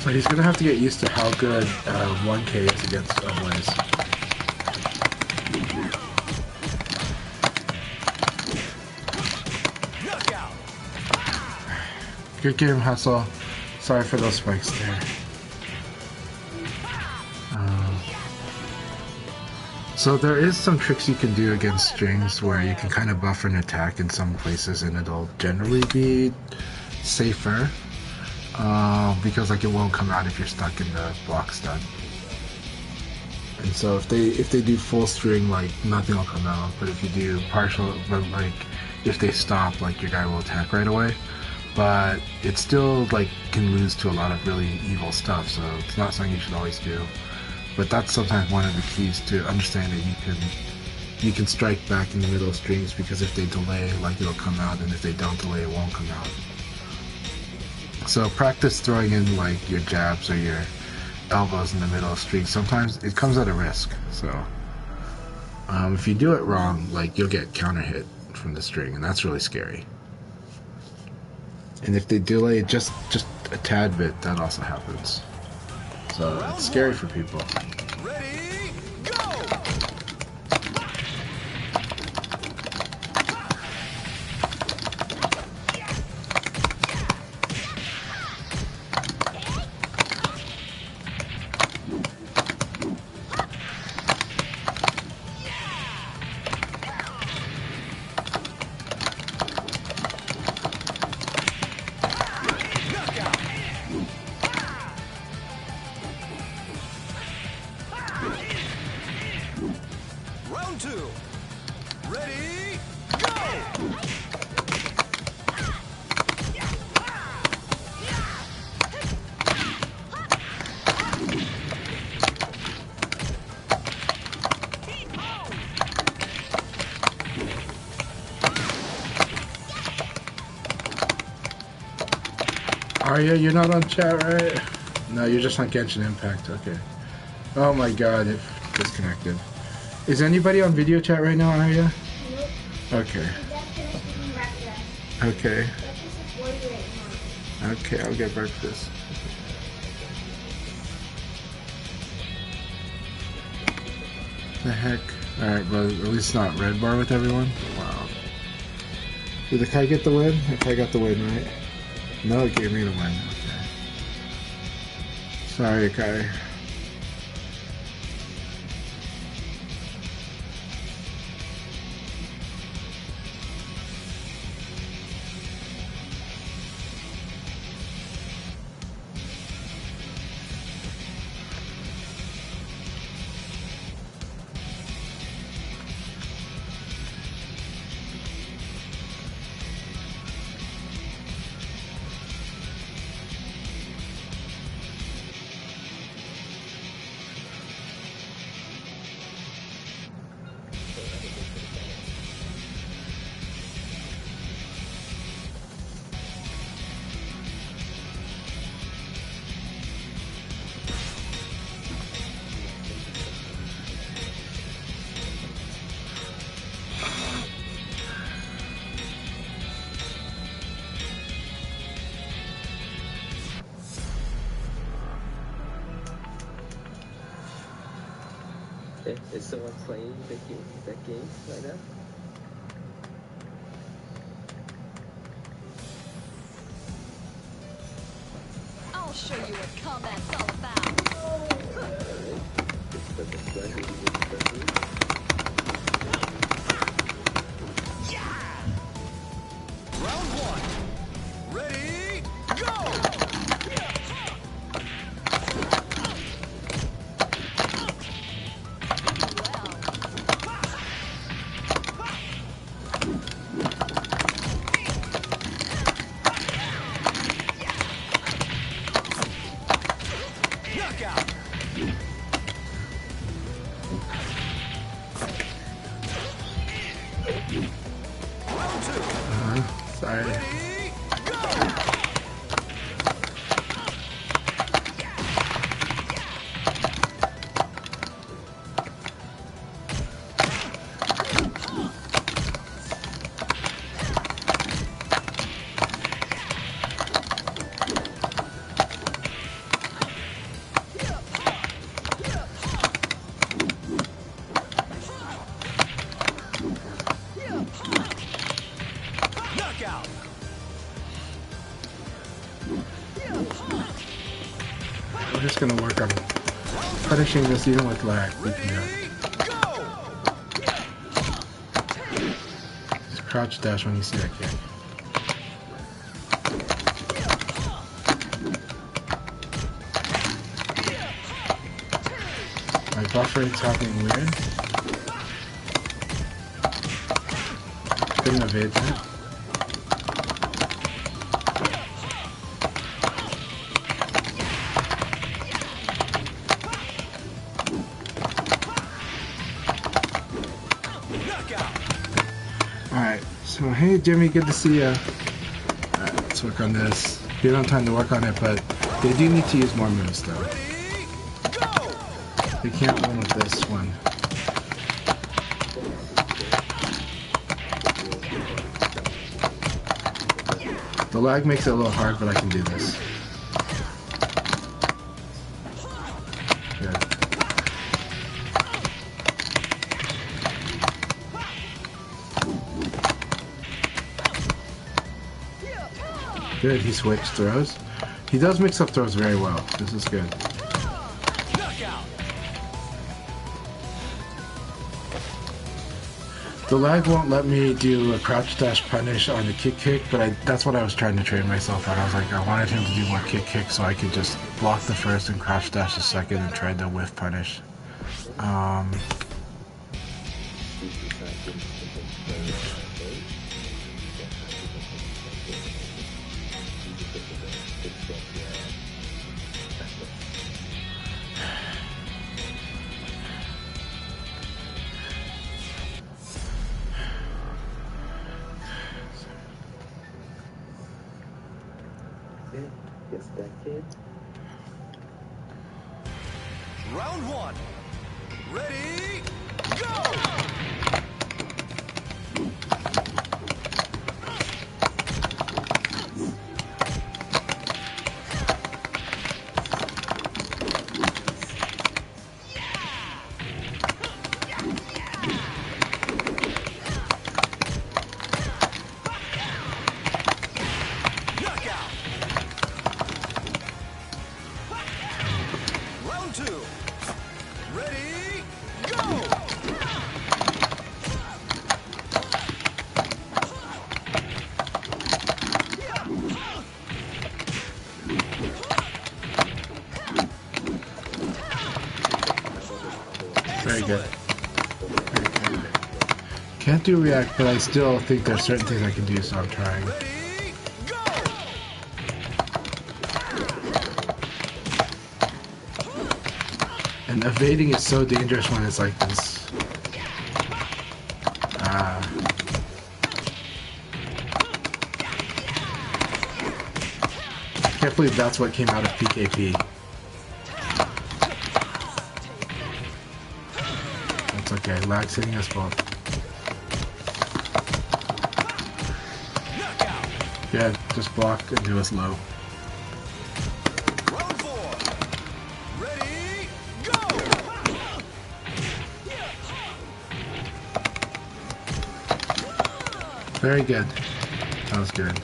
So he's gonna have to get used to how good 1K is against Ablaze. Knockout! Good game, Hustle. Sorry for those spikes there. So there is some tricks you can do against strings where you can kind of buffer an attack in some places and it'll generally be safer. Because like it won't come out if you're stuck in the block stun. And so if they do full string, like nothing will come out. But if you do partial, but like if they stop, like your guy will attack right away. But it still like can lose to a lot of really evil stuff. So it's not something you should always do. But that's sometimes one of the keys to understand that you can strike back in the middle of strings because if they delay, like it'll come out, and if they don't delay, it won't come out. So practice throwing in like your jabs or your elbows in the middle of strings. Sometimes it comes at a risk. So If you do it wrong, like, you'll get counter hit from the string, and that's really scary. And if they delay just a tad bit, that also happens. So it's scary for people. Ready, go! Round two. Ready, go! Arya, you're not on chat, right? No, you're just on Genshin Impact. Okay. Oh my god, it disconnected. Is anybody on video chat right now, Arya? Okay. Okay. Okay, I'll get breakfast. The heck? Alright, but at least not red bar with everyone? Wow. Did the Akai get the win? Akai got the win, right? No, it gave me the win. Okay. Sorry, Akai. Is someone playing that game right now? I'll show you what combat's all about. Round one. Ready, go! Knockout! Round two. Sorry. Ready, go! Knockout! We're just gonna work on punishing this even with lag. We can do it. Go! Just crouch dash when you see that kick. My buffering's happening weird. Couldn't evade that. Alright, so hey Jimmy, good to see ya. Alright, let's work on this. We don't have time to work on it, but they do need to use more moves though. They can't win with this one. The lag makes it a little hard, but I can do this. Good. Good, he switched throws. He does mix up throws very well. This is good. The lag won't let me do a crouch dash punish on the kick, but that's what I was trying to train myself on. I was like, I wanted him to do more kick so I could just block the first and crouch dash the second and try the whiff punish. Yes, that kid. Round one. Ready, go! Very good. Can't do react, but I still think there's certain things I can do, so I'm trying. And evading is so dangerous when it's like this. Can't believe that's what came out of PKP. That's okay, lag's hitting us both. Yeah, just block and do us low. Very good. That was good.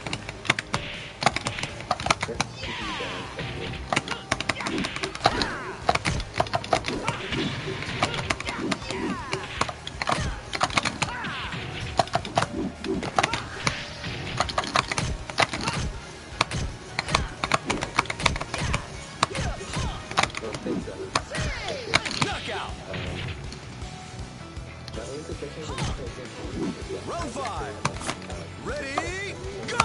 Round five. Ready, go!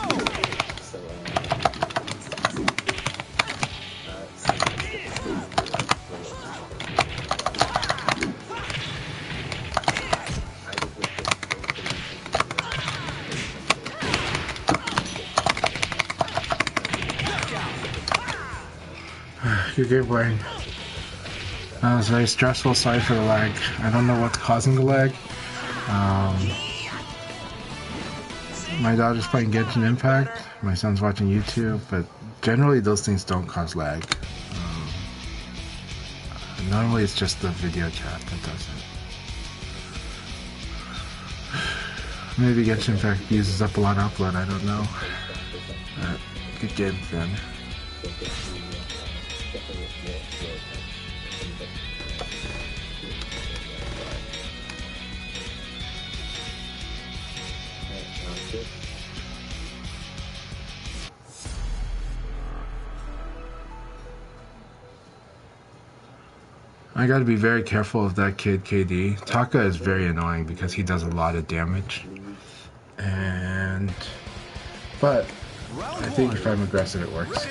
Good game playing. That was very stressful. Sorry for the lag. I don't know what's causing the lag. My daughter's playing Genshin Impact. My son's watching YouTube, but generally those things don't cause lag. Normally it's just the video chat that does it. Maybe Genshin Impact uses up a lot of upload, I don't know. Good game, friend. I gotta be very careful of that kid, KD. Taka is very annoying because he does a lot of damage. But I think if I'm aggressive, it works.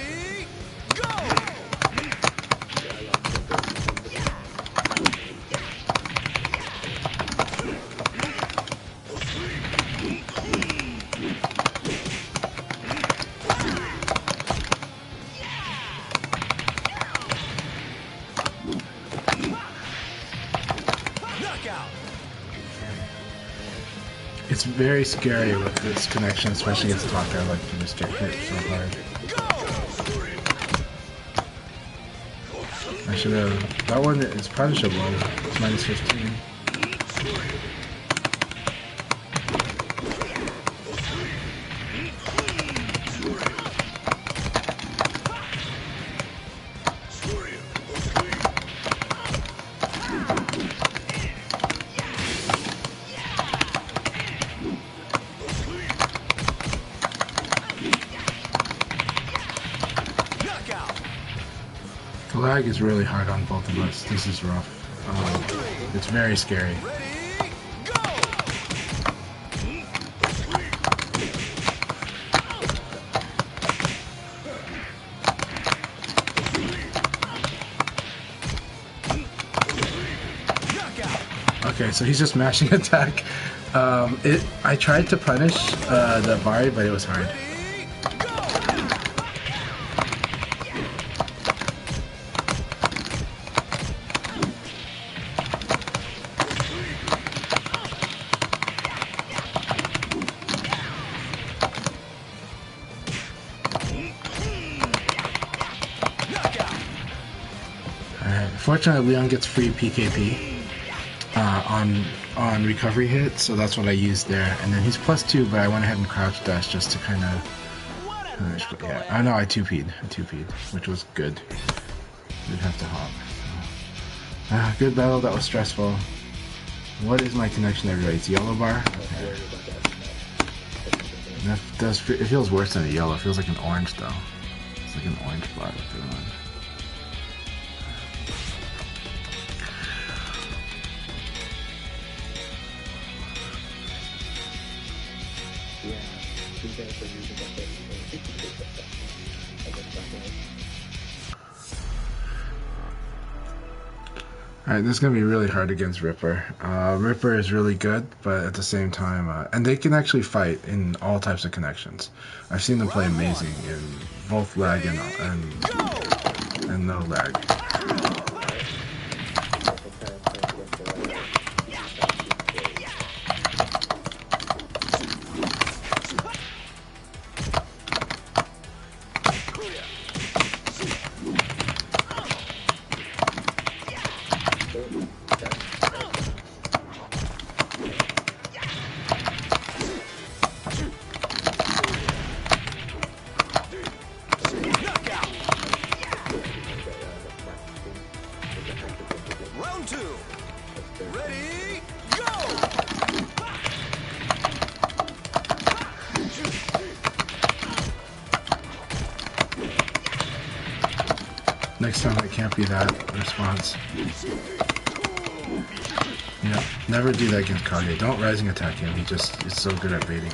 it's very scary with this connection, especially against Akai. Like you just get hit so hard. I should have. That one is punishable. It's minus 15. The lag is really hard on both of us. This is rough. It's very scary. Okay, so he's just mashing attack. I tried to punish the Bari, but it was hard. Fortunately, Leon gets free PKP on recovery hit, so that's what I used there. And then he's +2, but I went ahead and crouch dash just to kind of. Yeah, I know I 2P'd, which was good. Didn't have to hop. Good battle. That was stressful. What is my connection, everybody? It's yellow bar. Okay. It feels worse than a yellow. It feels like an orange though. It's like an orange bar with the one. Alright, this is going to be really hard against Ripper. Ripper is really good, but at the same time, and they can actually fight in all types of connections. I've seen them play amazing in both lag and no lag. Next time it can't be that response. Yeah, never do that against Kage. Don't rising attack him, he just is so good at baiting.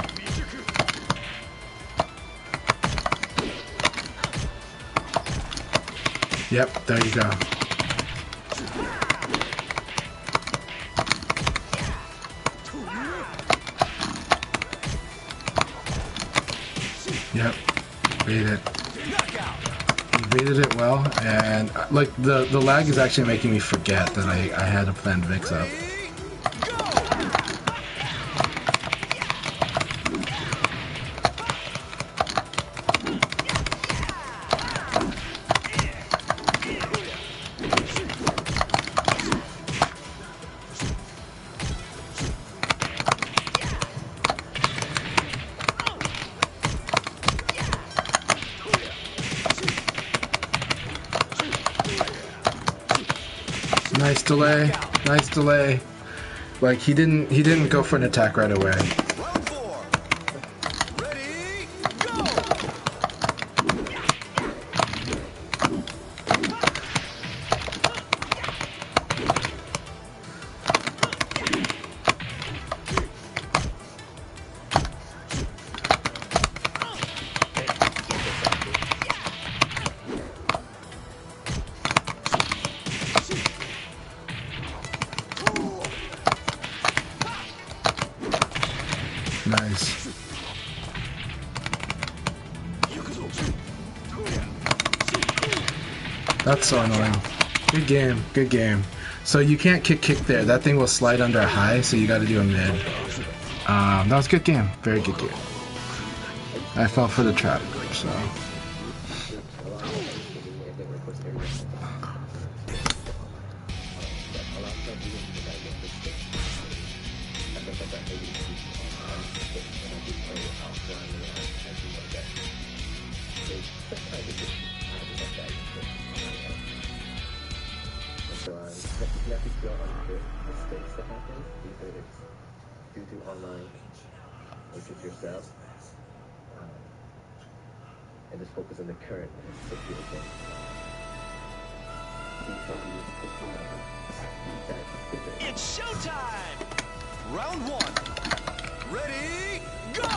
Yep, there you go. Yep, bait it. Baited it well, and like the lag is actually making me forget that I had a planned mix up. Nice delay, nice delay. Like he didn't go for an attack right away. Nice. That's so annoying. Good game, good game. So you can't kick there. That thing will slide under a high, so you gotta do a mid. That was a good game. Very good game. I fell for the trap, so. Yourself and just focus on the current situation. It's showtime! Round one. Ready, go!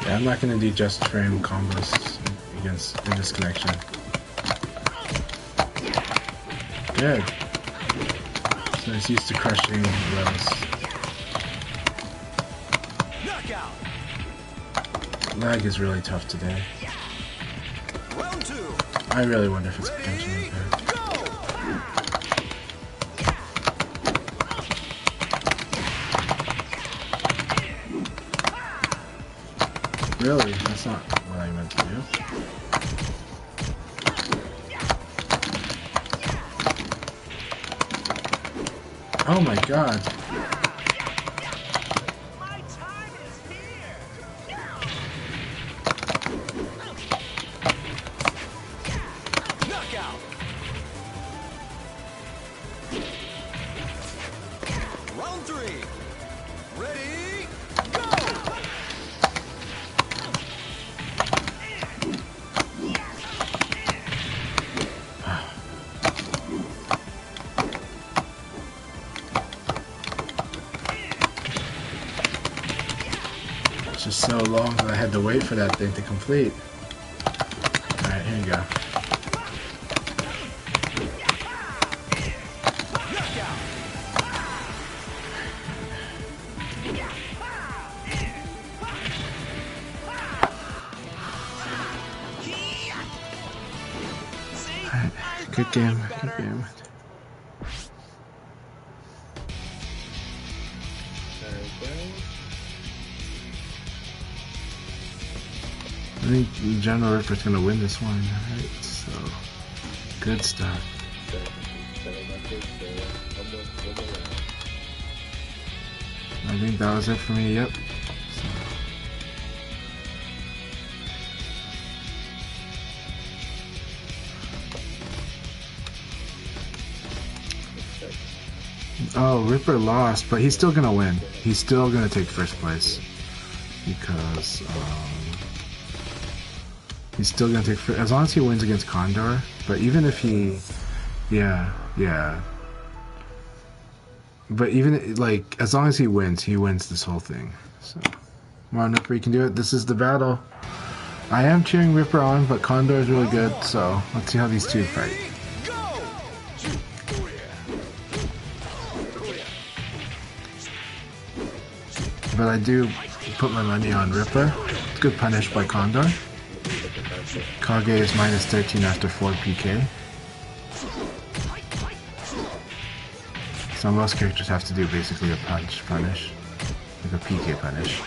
Yeah, I'm not gonna do just frame combos against in this connection. Good. So it's used to crushing those. Knockout. Lag is really tough today. Round two. I really wonder if it's potentially impaired. Really? That's not what I meant to do. Oh my god. My time is here. Knockout. Round three. Ready, go! It's just so long that I had to wait for that thing to complete. Alright, here you go. Alright, good game, good game. I think General Ripper's gonna win this one, alright? So, good stuff. I think that was it for me, yep. Oh, Ripper lost, but he's still gonna win. He's still gonna take first place. Because, he's still gonna take as long as he wins against Condor. But even if he, yeah. But even like as long as he wins this whole thing. So, come on, Ripper, you can do it. This is the battle. I am cheering Ripper on, but Condor is really good. So let's see how these two fight. But I do put my money on Ripper. It's good punish by Condor. Kage is minus 13 after 4 PK. So most characters have to do basically a punish, like a PK punish.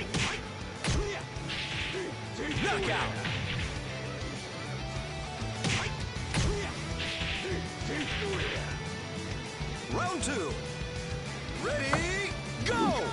Round two. Ready, go!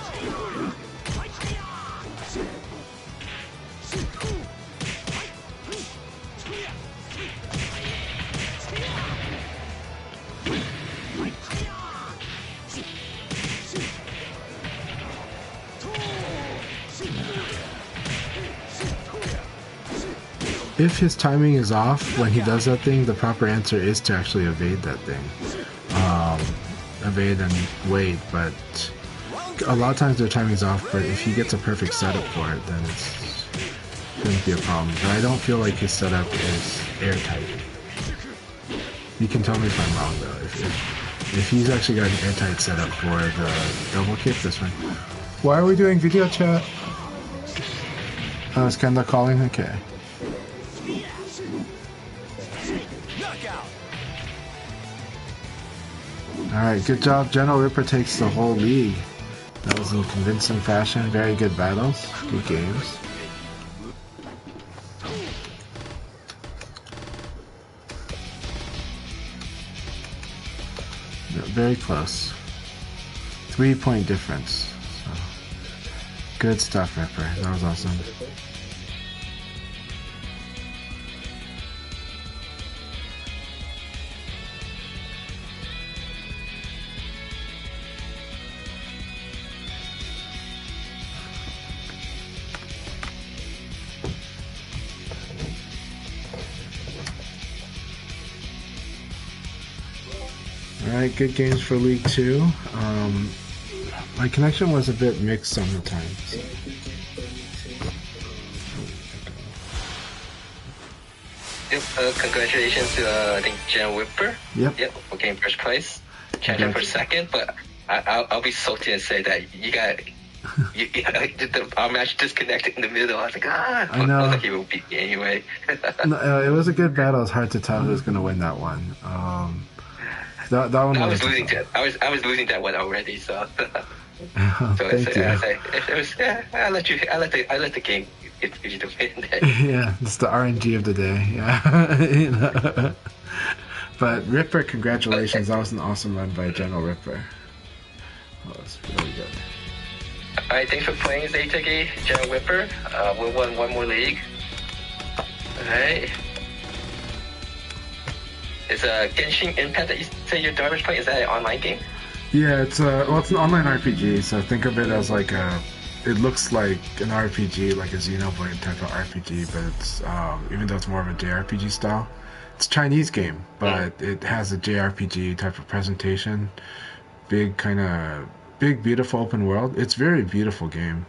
If his timing is off when he does that thing, the proper answer is to actually evade that thing. Evade and wait, but a lot of times their timing's off, but if he gets a perfect setup for it, then it shouldn't be a problem. But I don't feel like his setup is airtight. You can tell me if I'm wrong though. If he's actually got an airtight setup for the double kick, this one. Why are we doing video chat? Oh, is Kenda calling? Okay. Alright, good job. General Ripper takes the whole league. That was in convincing fashion. Very good battles. Good games. Yeah, very close. 3-point difference. So, good stuff, Ripper. That was awesome. Alright, good games for League 2. My connection was a bit mixed sometimes. Yep, congratulations to, I think, Jen Whipper. Yep. For getting first place. Champion for second, but I'll be salty and say that you got... our match disconnected in the middle. I was like, I know. I was like, he will beat me anyway. No, it was a good battle. It's hard to tell who's going to win that one. That one I was losing that. I was losing that one already. So, Thank you. I let the game give you the win. Yeah, it's the RNG of the day. Yeah, you know. But Ripper, congratulations! That was an awesome run by General Ripper. That was really good. Alright, thanks for playing, Zaytegi, General Whipper. We won one more league. Alright. Is Genshin Impact that you say your daughter's playing, is that an online game? Yeah, it's it's an online RPG, so think of it as like it looks like an RPG, like a Xenoblade type of RPG, but it's even though it's more of a JRPG style, it's a Chinese game, but it has a JRPG type of presentation, big beautiful open world. It's a very beautiful game,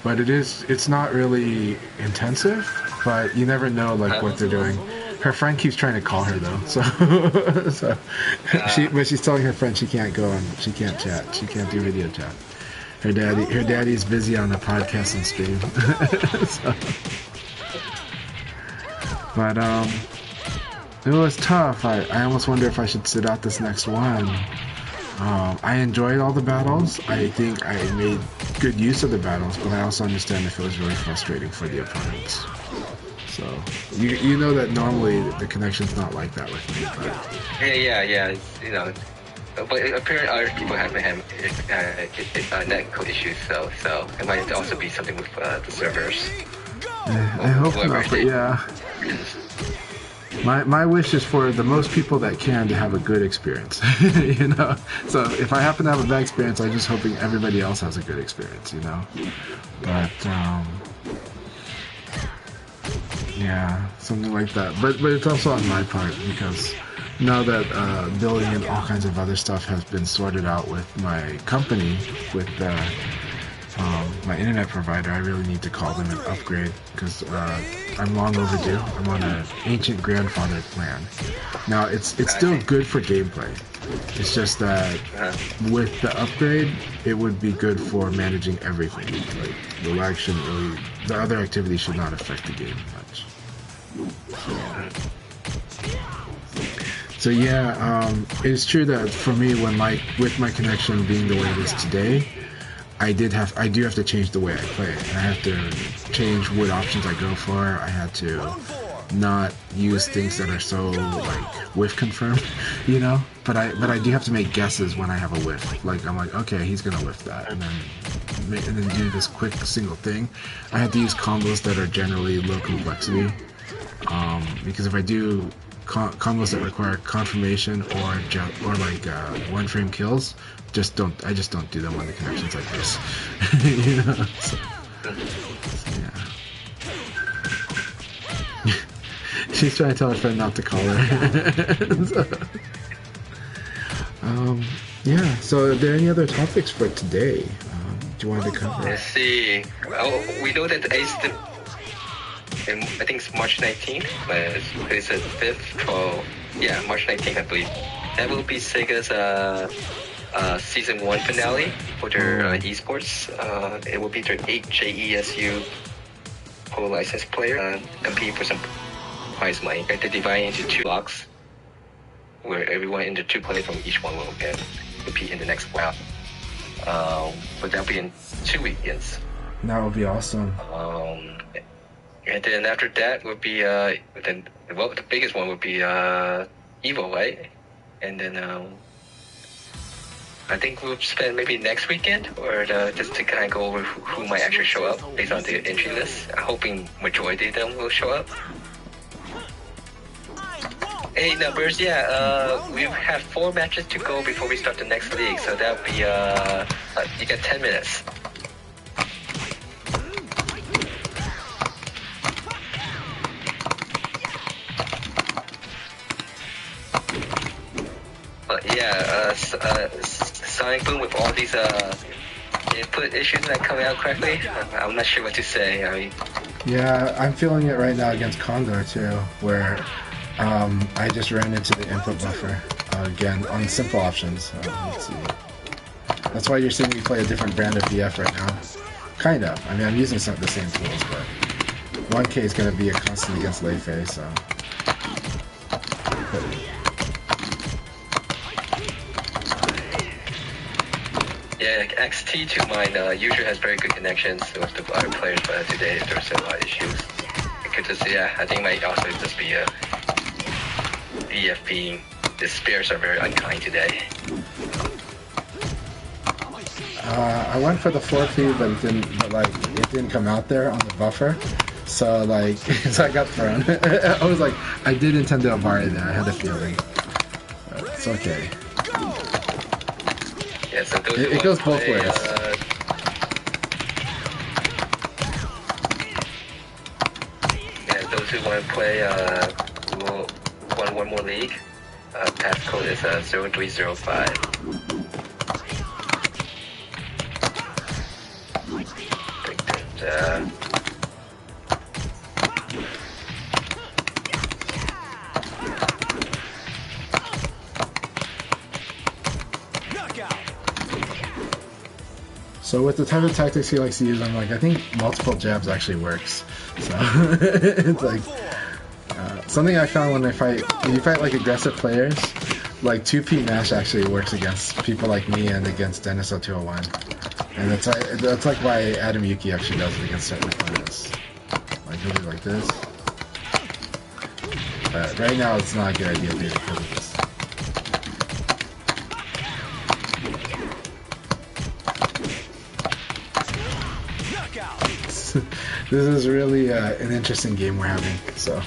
but it's not really intensive, but you never know like what they're doing. Her friend keeps trying to call her though, so but she's telling her friend she can't go on, she can't chat, she can't do video chat. Her daddy's busy on a podcast and stream. But it was tough. I almost wonder if I should sit out this next one. I enjoyed all the battles. I think I made good use of the battles, but I also understand if it was really frustrating for the opponents. So you know that normally the connection's not like that with me. But Yeah. You know, but apparently other people have had netcode issues, so it might also be something with the servers. I hope not, but yeah. My wish is for the most people that can to have a good experience, you know. So if I happen to have a bad experience, I'm just hoping everybody else has a good experience, you know. But yeah, something like that. But it's also on my part because now that billing and all kinds of other stuff has been sorted out with my company, with my internet provider, I really need to call them and upgrade because I'm long overdue. I'm on an ancient grandfather plan. Now it's still good for gameplay. It's just that with the upgrade, it would be good for managing everything. Like the lag shouldn't really, the other activities should not affect the game much. So yeah, it's true that for me, with my connection being the way it is today, I do have to change the way I play. I have to change what options I go for. I had to not use things that are so like whiff confirmed, you know. But I do have to make guesses when I have a whiff. Like I'm like, okay, he's gonna whiff that, and then do this quick single thing. I have to use combos that are generally low complexity, because if I do combos that require confirmation or like one frame kills, I just don't do them when the connection's like this. You know? So, yeah. She's trying to tell her friend not to call her. Yeah, so are there any other topics for today? Do you want to cover? Let's see. Oh, we know that the Ace, and I think it's March 19th, but it's the 5th. Oh, yeah, March 19th, I believe. That will be Sega's Season 1 finale for their esports. It will be their 8 JESU local licensed player compete for some prize money. They divide into 2 blocks, where everyone in the 2 players from each one will compete in the next round. But that'll be in 2 weekends. That would be awesome. And then after that would be the biggest one would be Evo, right? And then I think we'll spend maybe next weekend or just to kind of go over who might actually show up based on the entry list. I'm hoping majority of them will show up. Hey, numbers, yeah, we have 4 matches to go before we start the next league, so that'll be, you got 10 minutes. Sonic Boom with all these input issues that come out correctly, I'm not sure what to say. I mean, yeah, I'm feeling it right now against Condor too, where I just ran into the input buffer again on simple options. Let's see. That's why you're seeing me play a different brand of VF right now. Kind of. I mean, I'm using some of the same tools, but 1K is going to be a constant against Lei Fei, so. yeah, XT to mine usually has very good connections with the other players, but today there's a lot of issues. It could just, yeah, I think it might also just be a VFP. The spares are very unkind today. I went for the 4P, but it didn't come out there on the buffer. So so I got thrown. I was like, I did intend to Abari there. I had a feeling. It's okay. Yeah, so it goes both ways. Yeah, those who want to play will want one more league. Passcode is 0305. So with the type of tactics he likes to use, I'm like, I think multiple jabs actually works. So it's like something I found when you fight like aggressive players, like 2P mash actually works against people like me and against Dennis 0201. And that's like why Adam Yuki actually does it against certain opponents. Like he'll do like this. But right now it's not a good idea to do it because of this. This is really an interesting game we're having, so.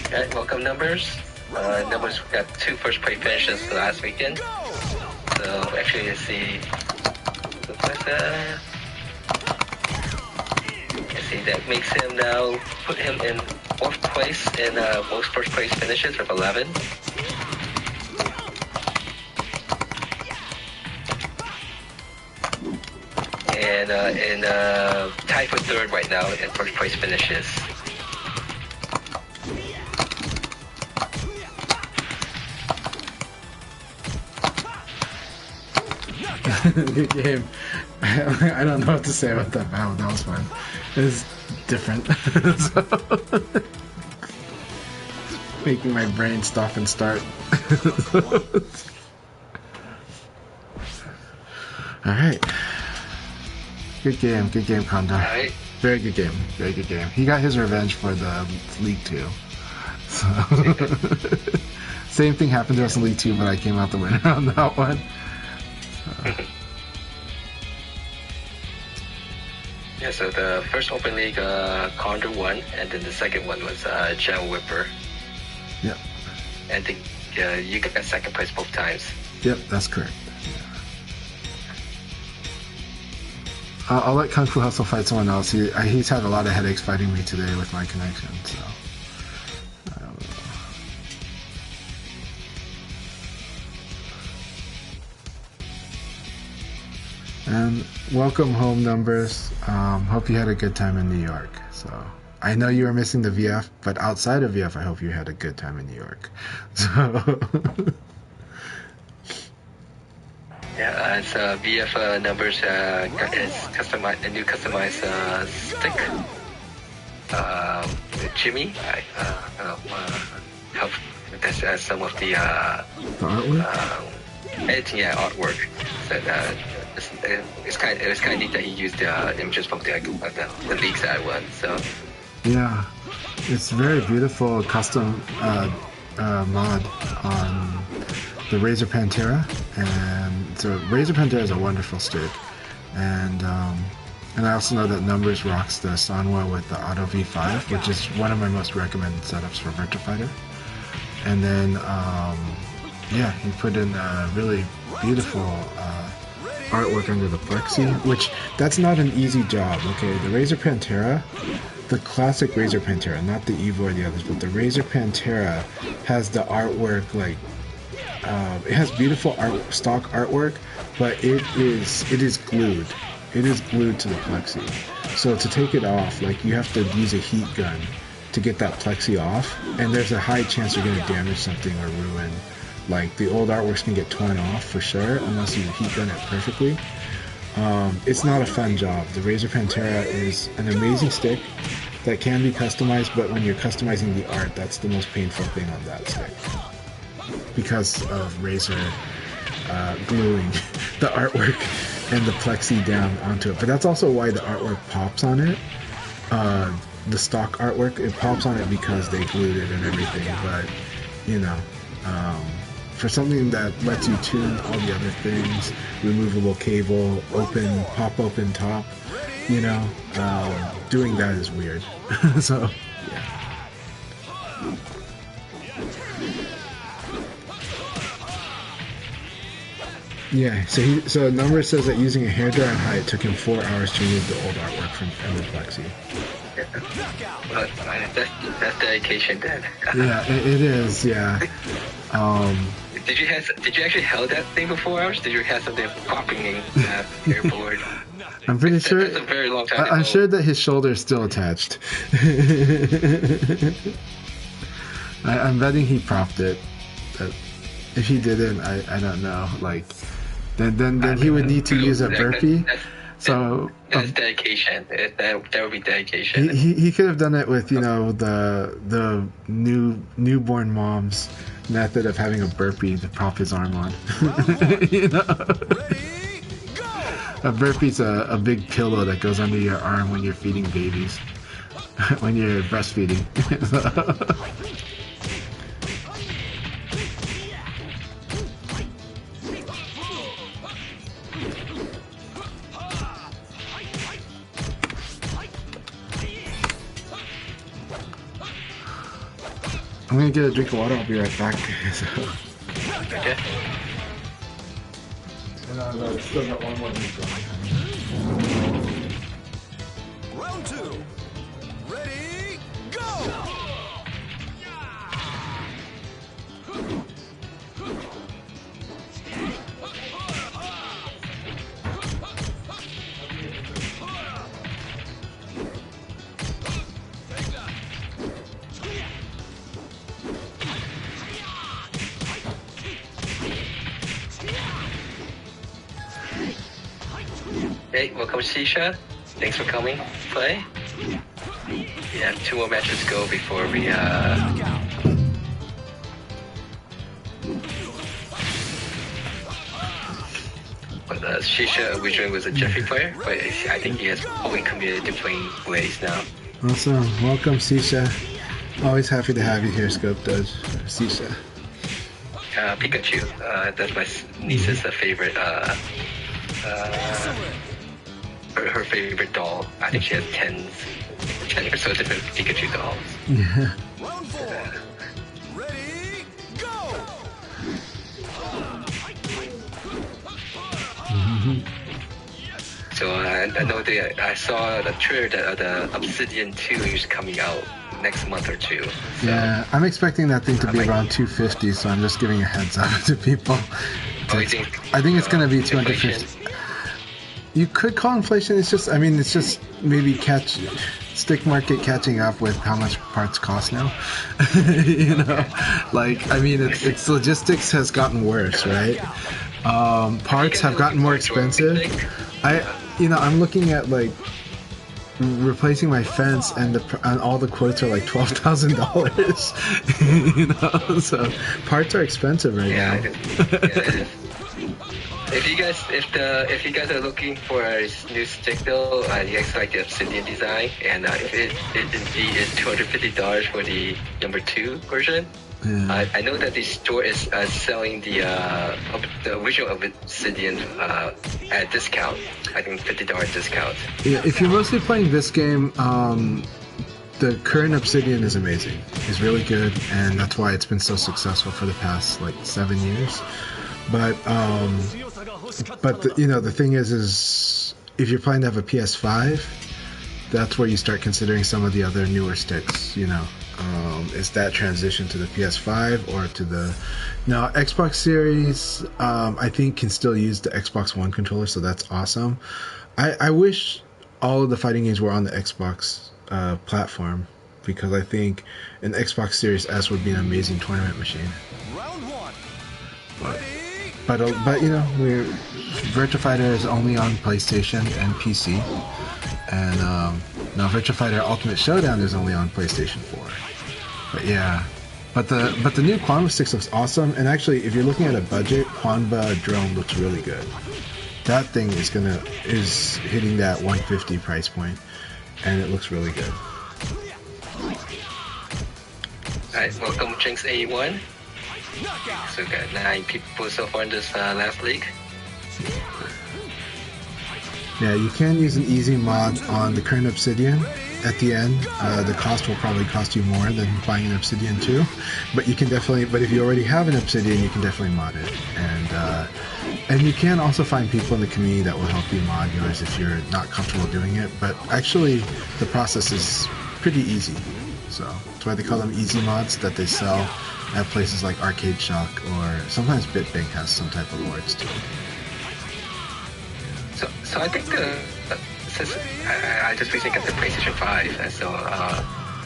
Okay, welcome numbers. Numbers got 2 first place finishes last weekend. So actually let's see. Looks like that. Let's see, that makes him now put him in 4th place in most first place finishes with 11. And tied for 3rd right now in first place finishes. Good game. I don't know what to say about that battle. That was fun. It was different. So, making my brain stop and start. Alright. Good game, Condor. Right. Very good game. He got his revenge for the League 2. So same thing happened to us in League 2, but I came out the winner on that one. Yeah, so the first Open League, Condor won, and then the second one was Jen Whipper. Yep. And you got 2nd place both times. Yep, that's correct. I'll let Kung Fu Hustle fight someone else. He's had a lot of headaches fighting me today with my connection, so. I don't know. And welcome home, numbers. Hope you had a good time in New York. So I know you were missing the VF, but outside of VF, I hope you had a good time in New York. So. Yeah, it's VF numbers. Got his a new customized stick. Jimmy, help with some of the artwork. Editing, artwork. So it's kind of neat that he used the images from the leagues that I won. So yeah, it's very beautiful custom mod on the Razor Pantera, and so Razor Pantera is a wonderful stick, and I also know that Numbers rocks the Sanwa with the Auto V5, which is one of my most recommended setups for Virtua Fighter. And then, yeah, he put in a really beautiful artwork under the plexi, which that's not an easy job. Okay, the Razor Pantera, the classic Razor Pantera, not the Evo or the others, but the Razor Pantera has the artwork like it has beautiful stock artwork, but it is glued. It is glued to the plexi. So to take it off, like you have to use a heat gun to get that plexi off, and there's a high chance you're going to damage something or ruin. Like the old artworks can get torn off for sure unless you heat gun it perfectly. It's not a fun job. The Razor Pantera is an amazing stick that can be customized, but when you're customizing the art, that's the most painful thing on that stick, because of Razor gluing the artwork and the plexi down onto it. But that's also why the artwork pops on it. The stock artwork, it pops on it because they glued it and everything. But you know, for something that lets you tune all the other things, removable cable, pop open top, you know, doing that is weird. So yeah. Yeah, so Number says that using a hairdryer and height took him 4 hours to remove the old artwork from the plexi. Well, that's dedication then. Yeah, it is, yeah. Did you actually held that thing for 4 hours? Did you have something popping in that airport? I'm pretty sure. That's a very long time ago. I'm sure that his shoulder is still attached. I'm betting he propped it. If he didn't, I don't know. Like, then he would need to use a burpee. That's dedication. That would be dedication. He could have done it with, you know, the newborn mom's method of having a burpee to prop his arm on. You know, a burpee's a big pillow that goes under your arm when you're feeding babies, when you're breastfeeding. I'm gonna get a drink of water. I'll be right back. So. Okay. And I've still got one more drink. Round 2. Ready, go! Hey, welcome Shisha. Thanks for coming to play. We have 2 more matches to go before we But Shisha originally was a Jeffrey player, but I think he has probably committed to playing Blaze now. Awesome. Welcome, Sisha. Always happy to have you here, Scope Doge. Sisha. Pikachu. That's my niece's favorite. Her favorite doll. I think she has 10 or so different Pikachu dolls. Yeah. Round 4. Ready, go! So I know I saw the trailer that the Obsidian 2 is coming out next month or 2. So, Yeah, I'm expecting that thing to be around 250, so I'm just giving a heads up to people. I think it's going to be 250. You could call inflation. It's just maybe stick market catching up with how much parts cost now. You know, like, I mean, its logistics has gotten worse, right? Parts have gotten more expensive. I'm looking at like replacing my fence, and all the quotes are like $12,000. So parts are expensive right now. If you guys are looking for a new stick though, you guys like the Obsidian design, and if it indeed is $250 for the number 2 version. Yeah. I know that the store is selling the original Obsidian at discount. I think $50 discount. Yeah, if you're mostly playing this game, the current Obsidian is amazing. It's really good, and that's why it's been so successful for the past like 7 years. But the thing is if you're planning to have a PS5, that's where you start considering some of the other newer sticks. Is that transition to the PS5 or to the Xbox Series? I think can still use the Xbox One controller, so that's awesome. I wish all of the fighting games were on the Xbox platform, because I think an Xbox Series S would be an amazing tournament machine. But Virtua Fighter is only on PlayStation and PC, and now Virtua Fighter Ultimate Showdown is only on PlayStation 4. But yeah, but the new Quanba Sticks looks awesome, and actually, if you're looking at a budget, Quanba Drone looks really good. That thing is hitting that 150 price point, and it looks really good. Alright, welcome Jinx 81. So we got 9 people so far in this last league. Yeah, you can use an easy mod on the current Obsidian. At the end, the cost will probably cost you more than buying an Obsidian 2, but you can definitely. But if you already have an Obsidian, you can definitely mod it, and you can also find people in the community that will help you mod yours if you're not comfortable doing it. But actually, the process is pretty easy, so that's why they call them easy mods that they sell at places like Arcade Shock, or sometimes BitBank has some type of awards too. So I think since I just recently got the PlayStation 5, and so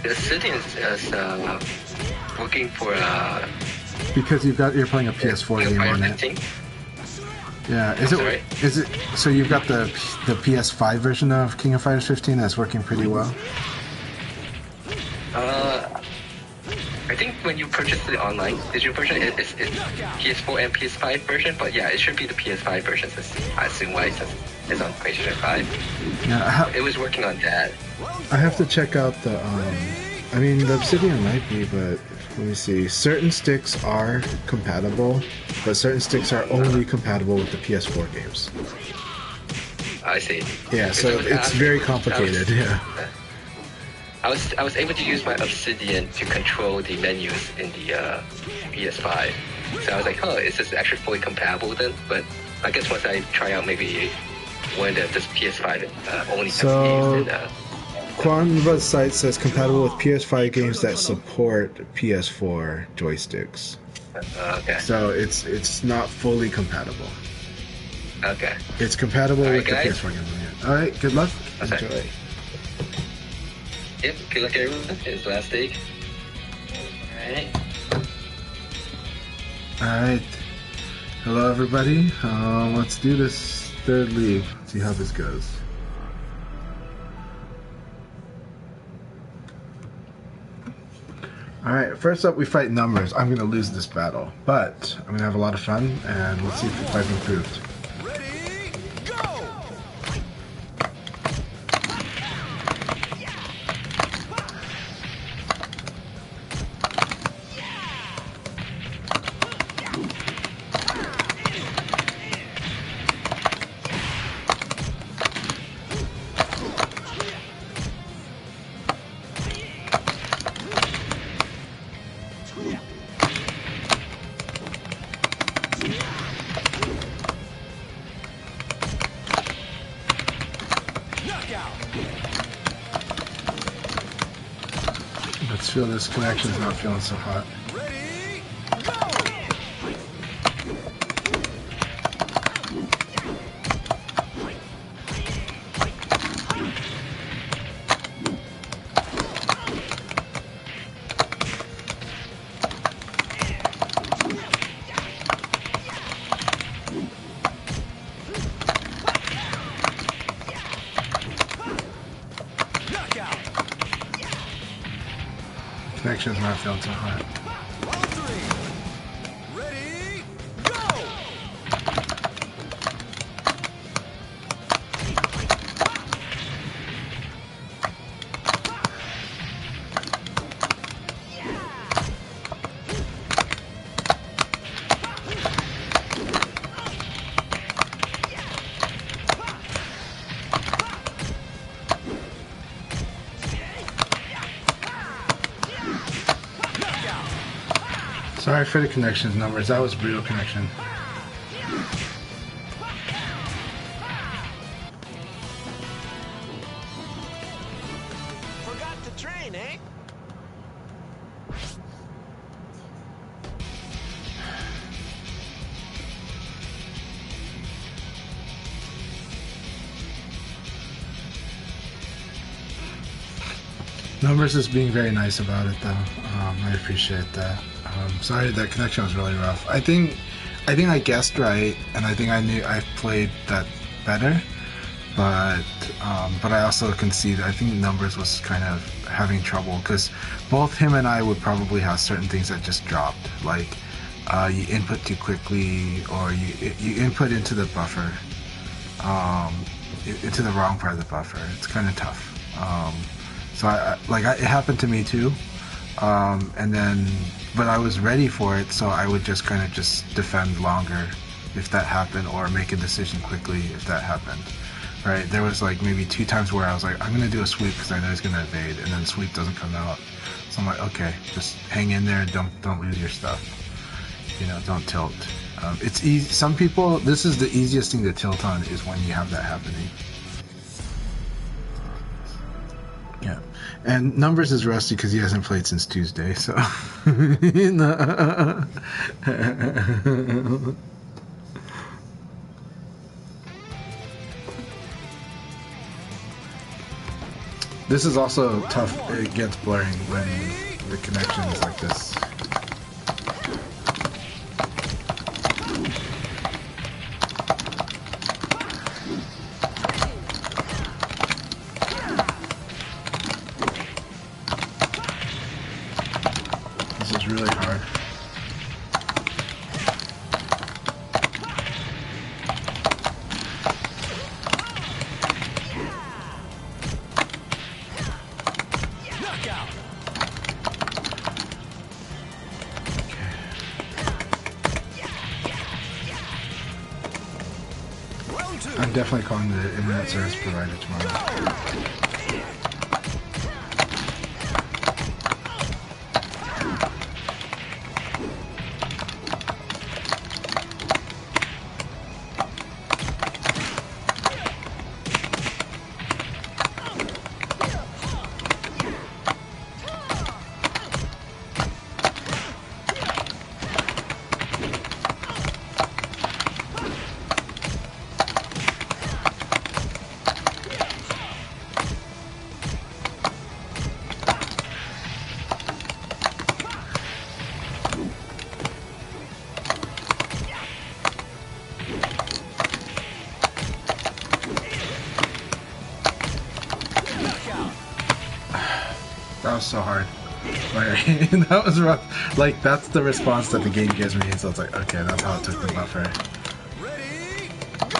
the Obsidian is looking for because you're playing a PS4 game on it. Yeah, is it? So you've got the PS5 version of King of Fighters 15 that's working pretty well. I think when you purchase the online digital version, it's PS4 and PS5 version, but yeah, it should be the PS5 version, I assume why it's on PlayStation 5. Yeah, it was working on that. I have to check out the, the Obsidian might be, but let me see. Certain sticks are compatible, but certain sticks are only compatible with the PS4 games. I see. Yeah, so it's very complicated, yeah. I was able to use my Obsidian to control the menus in the PS5. So I was like, is this actually fully compatible then? But I guess once I try out maybe when this PS5 only has games. Quanba's site says compatible with PS5 games that support PS4 joysticks. Okay. So it's not fully compatible. Okay. It's compatible with the PS4 games. All right. Good luck. Okay. Enjoy. Yep, good luck everyone. It's last league. Alright. Hello everybody. Let's do this third league. See how this goes. Alright, first up we fight numbers. I'm going to lose this battle, but I'm going to have a lot of fun, and let's see if I've improved. Let's feel this connection's not feeling so hot. connection is not feeling so hot. Round 3. Ready, go! Sorry for the connections numbers. That was real connection. Forgot to train, eh? Numbers is being very nice about it, though. I appreciate that. Sorry, that connection was really rough. I think I guessed right, and I think I knew I played that better. But I also concede. I think Numbers was kind of having trouble because both him and I would probably have certain things that just dropped, like you input too quickly, or you input into the buffer, into the wrong part of the buffer. It's kind of tough. So it happened to me too, and then but I was ready for it, so I would just kind of just defend longer if that happened, or make a decision quickly if that happened. Right? There was like maybe 2 times where I was like, I'm gonna do a sweep because I know he's gonna evade, and then the sweep doesn't come out. So I'm like, okay, just hang in there, don't lose your stuff. You know, don't tilt. It's easy. Some people, this is the easiest thing to tilt on is when you have that happening. Yeah, and Numbers is rusty because he hasn't played since Tuesday, so. This is also tough. It gets blurring when the connection is like this. This is really hard. I'm definitely calling the internet service provider tomorrow. That was so hard. Like, that was rough. Like, that's the response that the game gives me, so it's like, okay, that's how it took the buffer. Ready, go!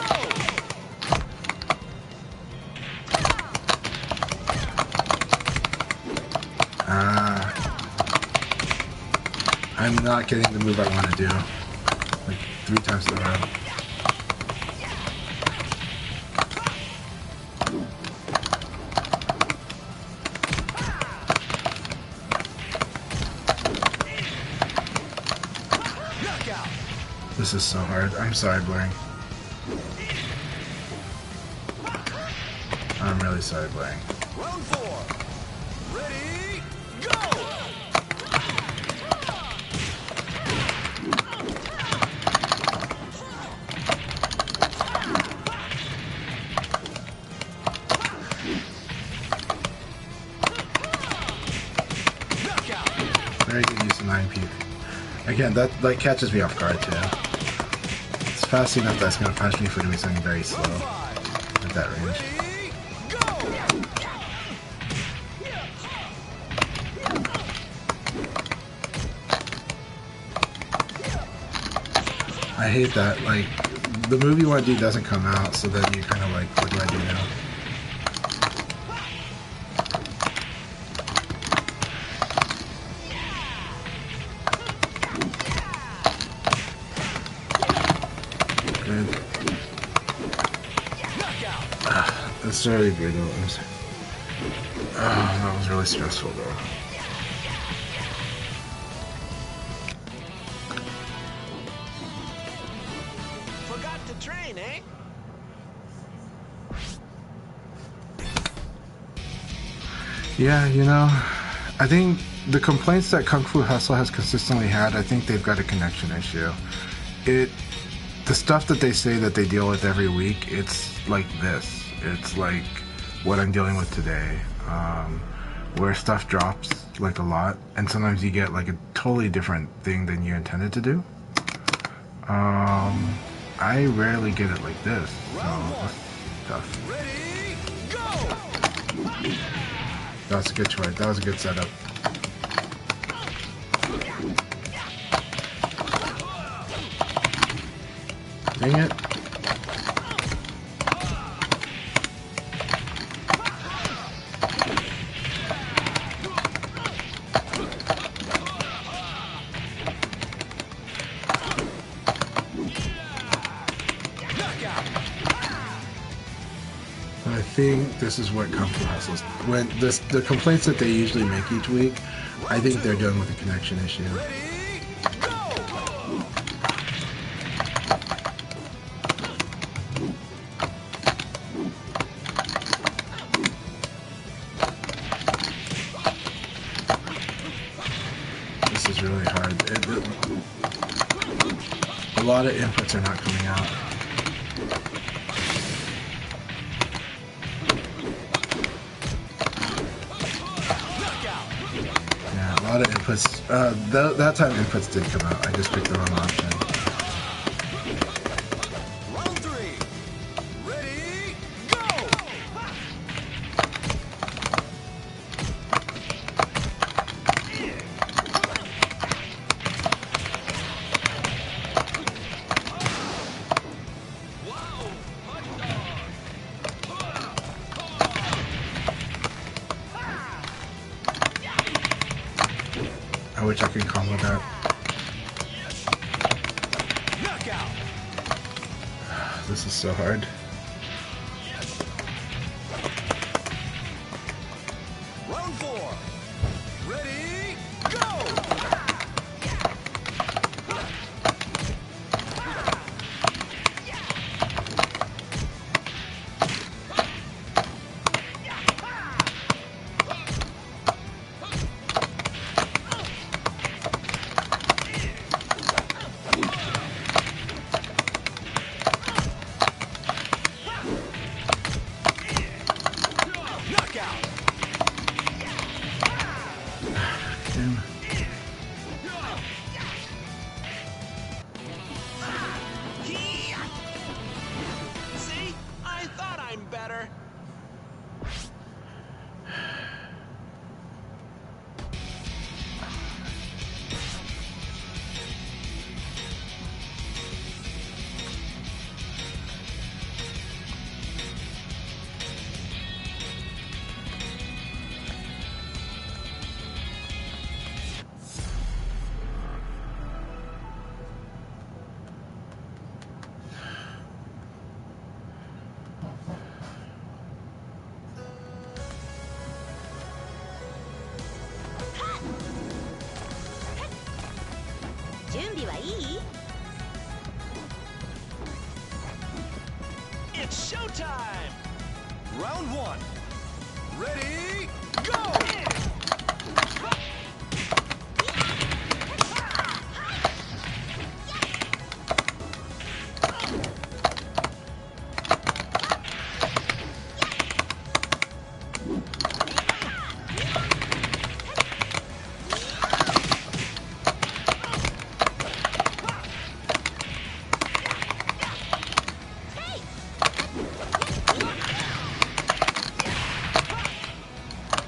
I'm not getting the move I want to do. Like, 3 times in a row. This is so hard. I'm sorry, Blaring. I'm really sorry, Blaring. Round 4. Ready, go! Very good use of 9P. Again, that catches me off guard too. It's fast enough that's going to punish me for doing something very slow at that range. I hate that. Like, the movie you want to do doesn't come out, so then you kind of like, what do I do now? Good. That's very brutal. That was really stressful though. Forgot to train, eh? Yeah, you know, I think the complaints that Kung Fu Hustle has consistently had, I think they've got a connection issue. The stuff that they say that they deal with every week, it's like this. It's like what I'm dealing with today, where stuff drops like a lot, and sometimes you get like a totally different thing than you intended to do. I rarely get it like this, so that's tough. Ready, go! That was a good choice. That was a good setup. Dang it. I think this is what Kung Fu Hustles. When the complaints that they usually make each week, I think they're dealing with a connection issue. This is really hard. A lot of inputs are not coming out. Yeah, a lot of inputs. That time inputs did come out. I just picked the wrong option. Round 3. Ready, go! I wish I could combo that. Knockout! This is so hard. Round 4. Ready, go! Knockout! Damn. See? I thought I'm better. It's showtime! Round 1. Ready, go!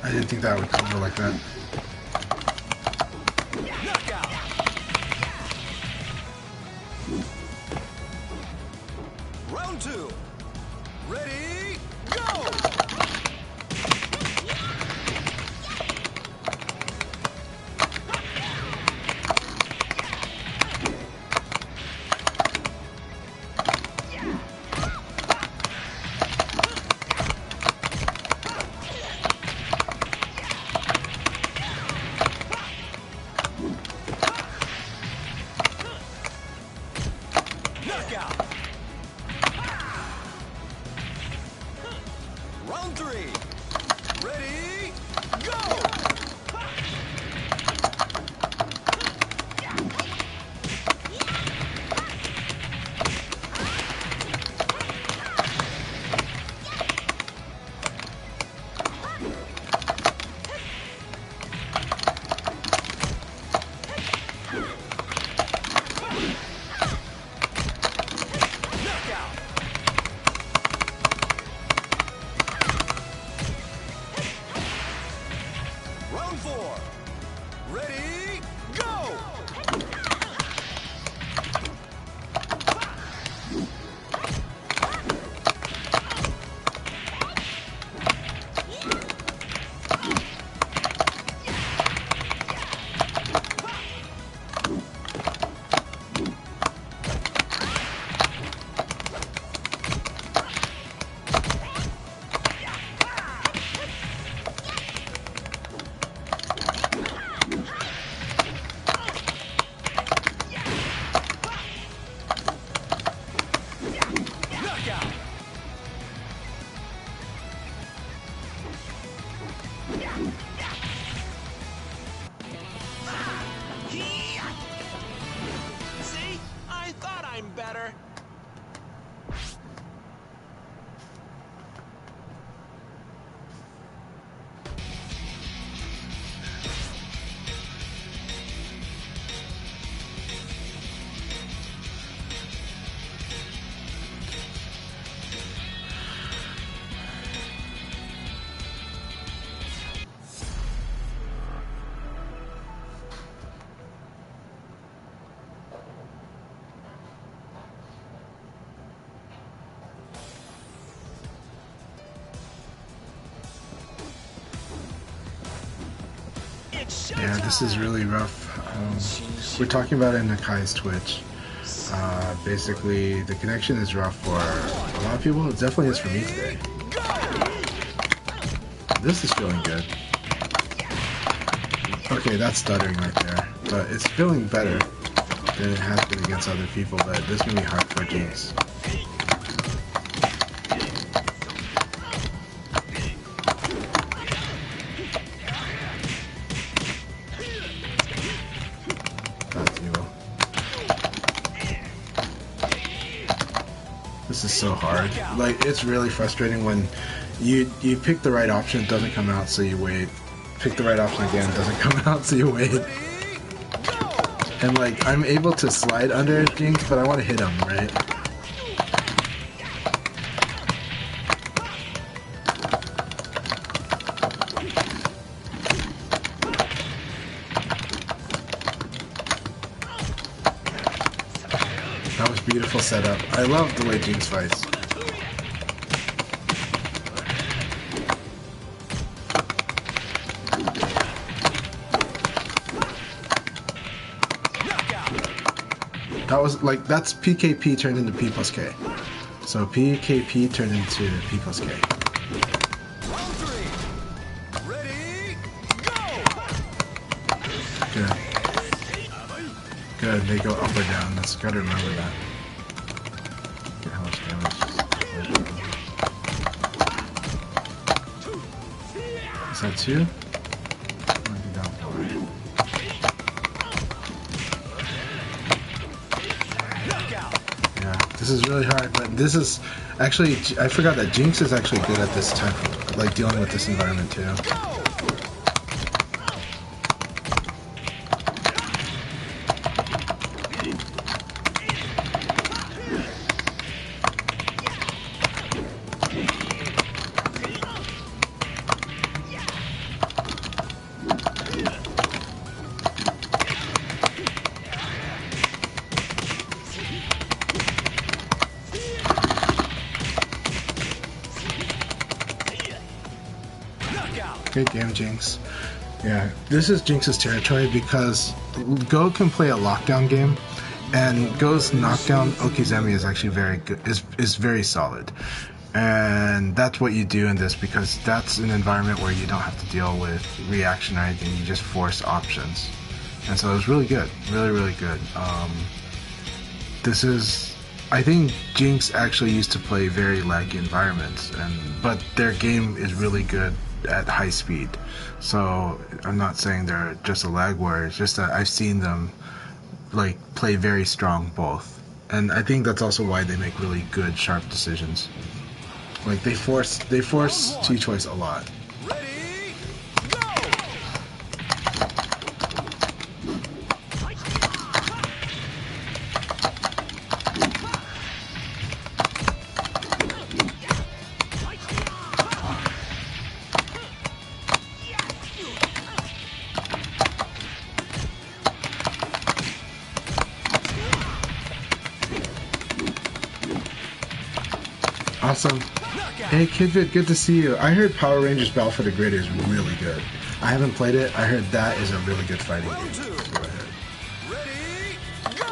I didn't think that would combo like that. Knockout! Round 2. Ready, go! Knockout! Round 3. Ready, go! Knockout! Round 4. Ready, go! Knockout! See? I thought I'm better. It's Yeah, showtime! this is really rough. We're talking about it in Akai's Twitch. Basically, the connection is rough for a lot of people. It definitely is for me today. This is feeling good. Okay, that's stuttering right there. But it's feeling better than it has been against other people, but this is going to be hard for Jinx. That's evil. This is so hard. Like, it's really frustrating when you pick the right option, it doesn't come out, so you wait. Pick the right option again, it doesn't come out, so you wait. And like, I'm able to slide under Jinx, but I want to hit him, right? That was beautiful setup. I love the way Jinx fights. That was like, that's PKP turned into P plus K. So PKP turned into P plus K. Round 3. Ready, go! Good. Good, they go up or down. That's gotta remember that. Get how much damage. Is that 2? Maybe down 4. Yeah, this is really hard, but this is actually, I forgot that Jinx is actually good at this type of, like, dealing with this environment too. Great game, Jinx. Yeah, this is Jinx's territory because Go can play a lockdown game, and Go's knockdown Okizeme is actually very good. Is very solid, and that's what you do in this because that's an environment where you don't have to deal with reaction or anything. You just force options, and so it was really good, really good. This is, I think Jinx actually used to play very laggy environments, but their game is really good at high speed. So I'm not saying they're just a lag warrior. It's just that I've seen them like play very strong both, and I think that's also why they make really good sharp decisions. Like they force T-choice a lot. Ready, go! Awesome. Hey Kidvid, good to see you. I heard Power Rangers Battle for the Grid is really good. I haven't played it. I heard that is a really good fighting game. Go ahead. Ready, go!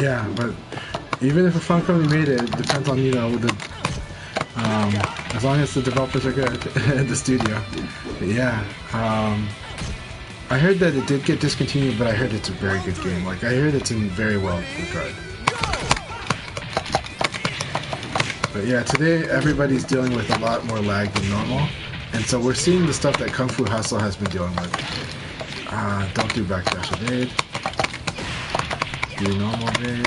Yeah, but even if a fun company made it, it depends on, you know, as long as the developers are good at the studio. But yeah, I heard that it did get discontinued, but I heard it's a very good game. Like, I heard it's in very well regard. But yeah, today everybody's dealing with a lot more lag than normal, and so we're seeing the stuff that Kung Fu Hustle has been dealing with. Don't do backdash evade. Do normal evade.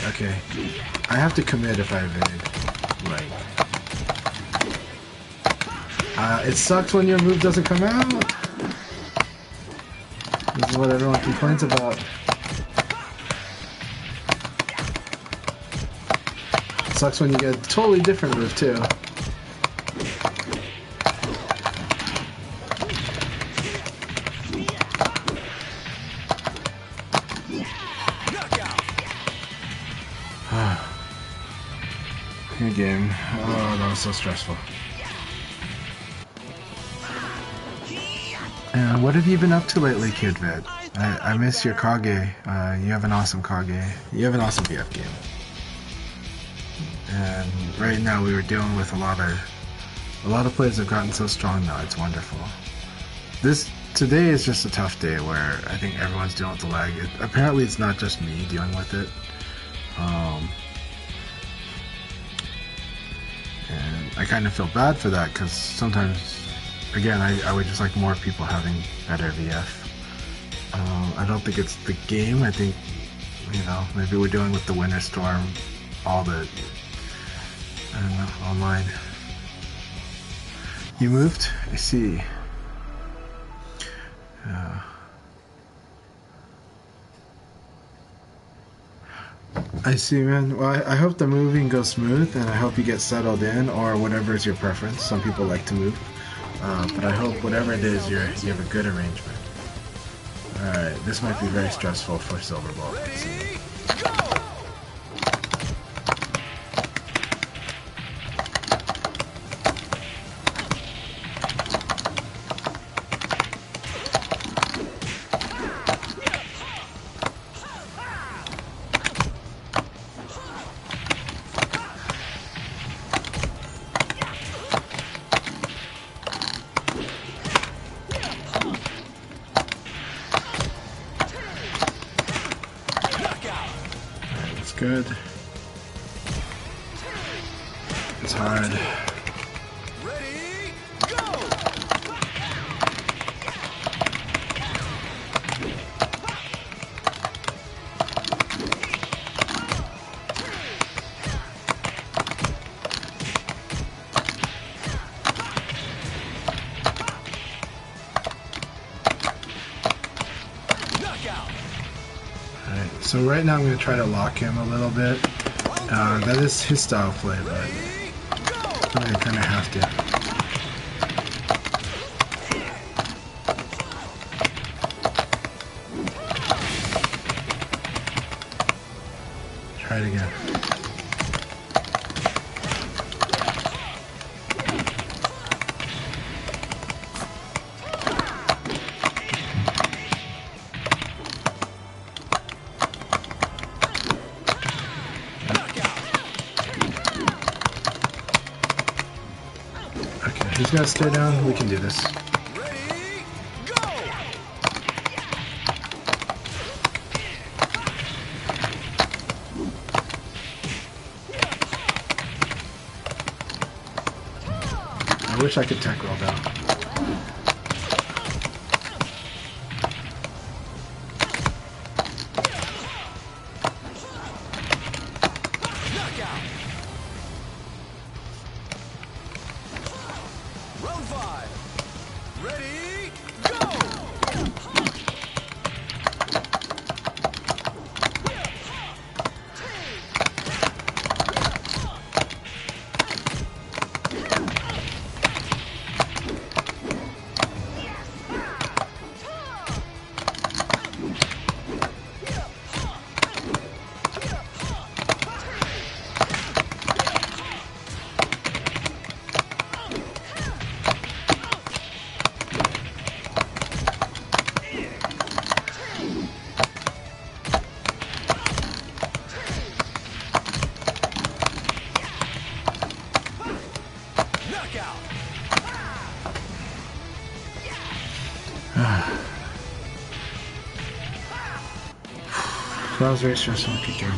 Okay. I have to commit if I evade. Right. It sucks when your move doesn't come out. This is what everyone complains about. It sucks when you get a totally different move too. Good game. Oh, that was so stressful. What have you been up to lately, Kidvid? I miss your Kage. You have an awesome Kage. You have an awesome BF game. And right now we were dealing with a lot of players have gotten so strong now. It's wonderful. Today is just a tough day where I think everyone's dealing with the lag. Apparently, it's not just me dealing with it. And I kind of feel bad for that because sometimes, again, I would just like more people having better VF. I don't think it's the game. I think, you know, maybe we're dealing with the winter storm, all the, I don't know, online. You moved? I see. I see, man. Well, I hope the moving goes smooth, and I hope you get settled in, or whatever is your preference. Some people like to move, but I hope whatever it is, you have a good arrangement. All right, this might be very stressful for Silver Ball. Let's see. Good. It's hard. Ready, go! So right now I'm going to try to lock him a little bit. That is his style of play, but I kind of have to. Try it again. Okay, he's got to stay down. We can do this. I wish I could tech roll down. Round 5. Ready, go! That was very stressful to kick him.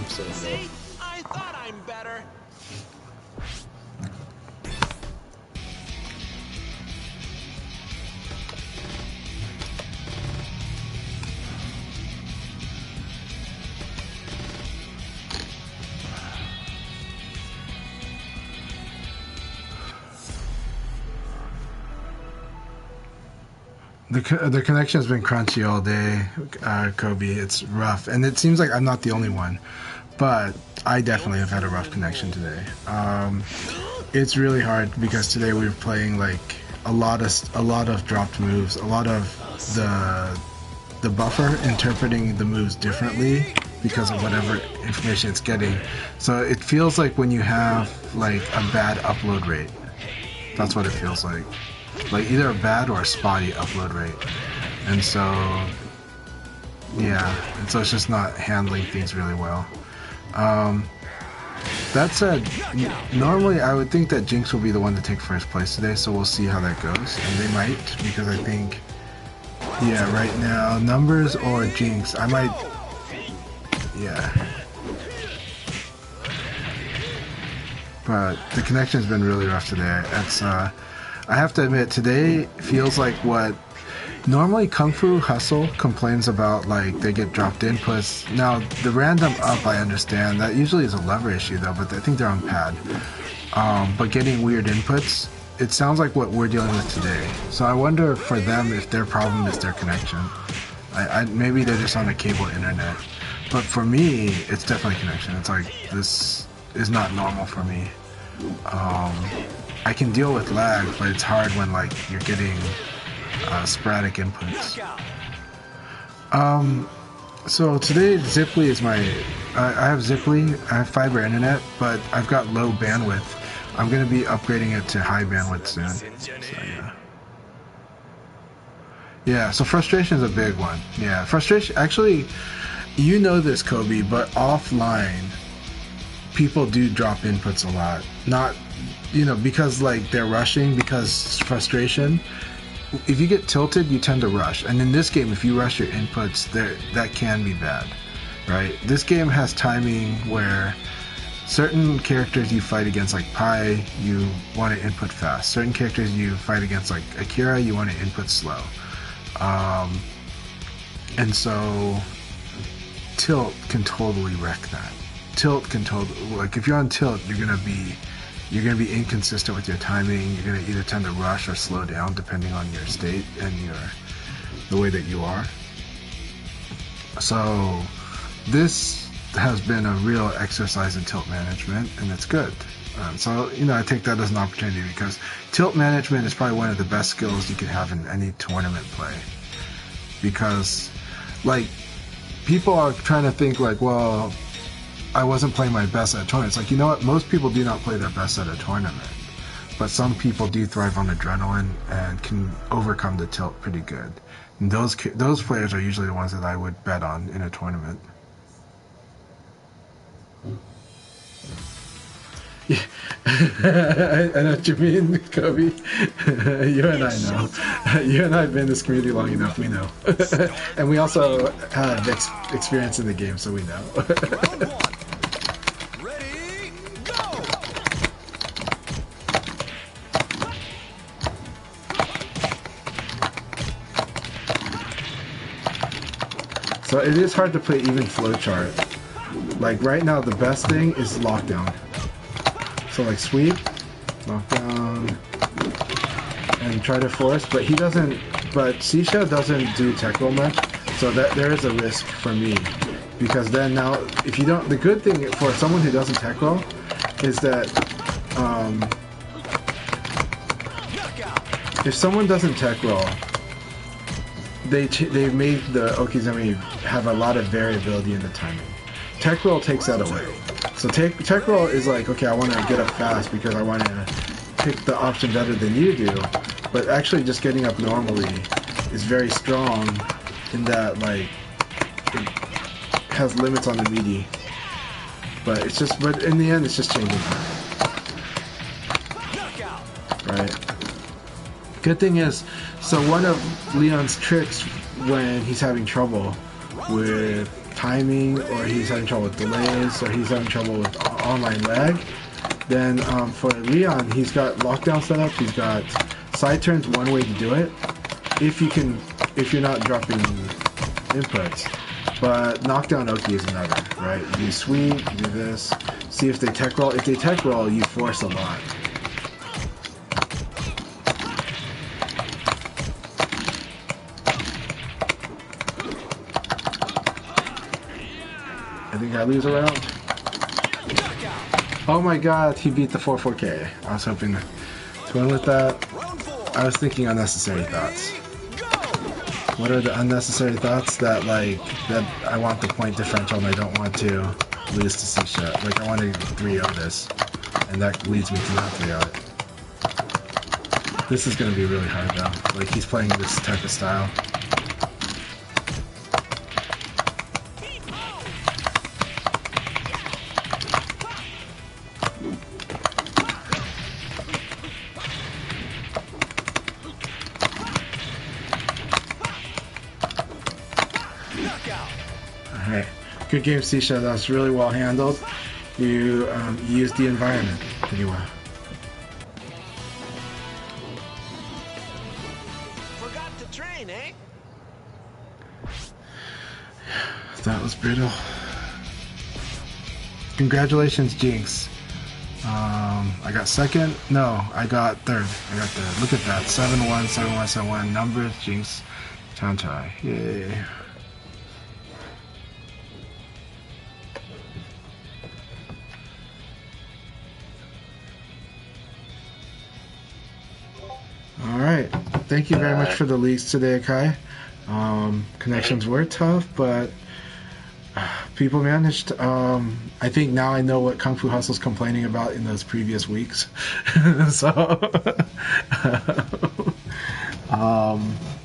See? I thought I'm better. The connection has been crunchy all day, Kobe. It's rough, and it seems like I'm not the only one, but I definitely have had a rough connection today. It's really hard because today we were playing like a lot of dropped moves, a lot of the buffer interpreting the moves differently because of whatever information it's getting. So it feels like when you have like a bad upload rate, that's what it feels like. Like either a bad or a spotty upload rate. And so yeah, and so it's just not handling things really well. That said, normally I would think that Jinx will be the one to take first place today, so we'll see how that goes. And they might, because I think, yeah, right now, numbers or Jinx, I might, yeah. But the connection's been really rough today. It's, I have to admit, today feels like what normally Kung Fu Hustle complains about, like they get dropped inputs. Now the random up, I understand that usually is a lever issue though, but I think they're on pad. But getting weird inputs, it sounds like what we're dealing with today. So I wonder for them if their problem is their connection. Maybe they're just on a cable internet. But for me, it's definitely connection. It's like this is not normal for me. I can deal with lag, but it's hard when like you're getting sporadic inputs. So today Ziply is my, I have Ziply, I have fiber internet, but I've got low bandwidth. I'm going to be upgrading it to high bandwidth soon. So yeah. Yeah, so frustration is a big one. Yeah, frustration, actually, you know this, Kobe, but offline, people do drop inputs a lot. Not, you know, because like they're rushing, because frustration. If you get tilted, you tend to rush. And in this game, if you rush your inputs, that can be bad, right? This game has timing where certain characters you fight against, like Pai, you want to input fast. Certain characters you fight against, like Akira, you want to input slow. And so tilt can totally wreck that. Tilt can totally, like if you're on tilt, you're gonna be inconsistent with your timing. You're gonna either tend to rush or slow down depending on your state and the way that you are. So this has been a real exercise in tilt management, and it's good. So, I take that as an opportunity because tilt management is probably one of the best skills you can have in any tournament play. Because, like, people are trying to think, like, well, I wasn't playing my best at a tournament. It's like, you know what? Most people do not play their best at a tournament. But some people do thrive on adrenaline and can overcome the tilt pretty good. And those players are usually the ones that I would bet on in a tournament. Yeah. I know what you mean, Kobe. You and I know. You and I have been in this community long enough, we know. And we also have experience in the game, so we know. Ready, go! So it is hard to play even flowchart. Like right now, the best thing is lockdown. So like sweep, knockdown, and try to force, but he doesn't, but Sisha doesn't do tech roll much, so that there is a risk for me. Because then now, if you don't, the good thing for someone who doesn't tech roll is that, if someone doesn't tech roll, they've made the Okizumi have a lot of variability in the timing. Tech roll takes that away. So tech roll is like, okay, I want to get up fast because I want to pick the option better than you do, but actually just getting up normally is very strong in that, like, it has limits on the meaty. But it's just, but in the end, it's just changing that. Right. Good thing is, so one of Leon's tricks when he's having trouble with timing, or he's having trouble with delays, or he's having trouble with online lag, then for Leon, he's got lockdown setups, he's got side turns one way to do it, if you're not dropping inputs. But knockdown Oki is another, right? You sweep, you do this, see if they tech roll. If they tech roll, you force a lot. I think I lose a round. Oh my god, he beat the 4-4K. I was hoping to win with that. I was thinking unnecessary thoughts. What are the unnecessary thoughts? That I want the point differential and I don't want to lose to Sisha. Like, I want to 3-0 this. And that leads me to not 3-0 it. This is going to be really hard though. Like, he's playing this type of style. Alright, good game, Sisha. That was really well handled. You used the environment pretty well. Forgot to train, eh? That was brutal. Congratulations, Jinx. I got second. No, I got third. I got third. Look at that. 7-1, 7-1, 7-1. Numbers, Jinx. Town tie. Yay. Alright, thank you very much for the leads today, Akai. Connections were tough, but people managed. I think now I know what Kung Fu Hustle's complaining about in those previous weeks. So,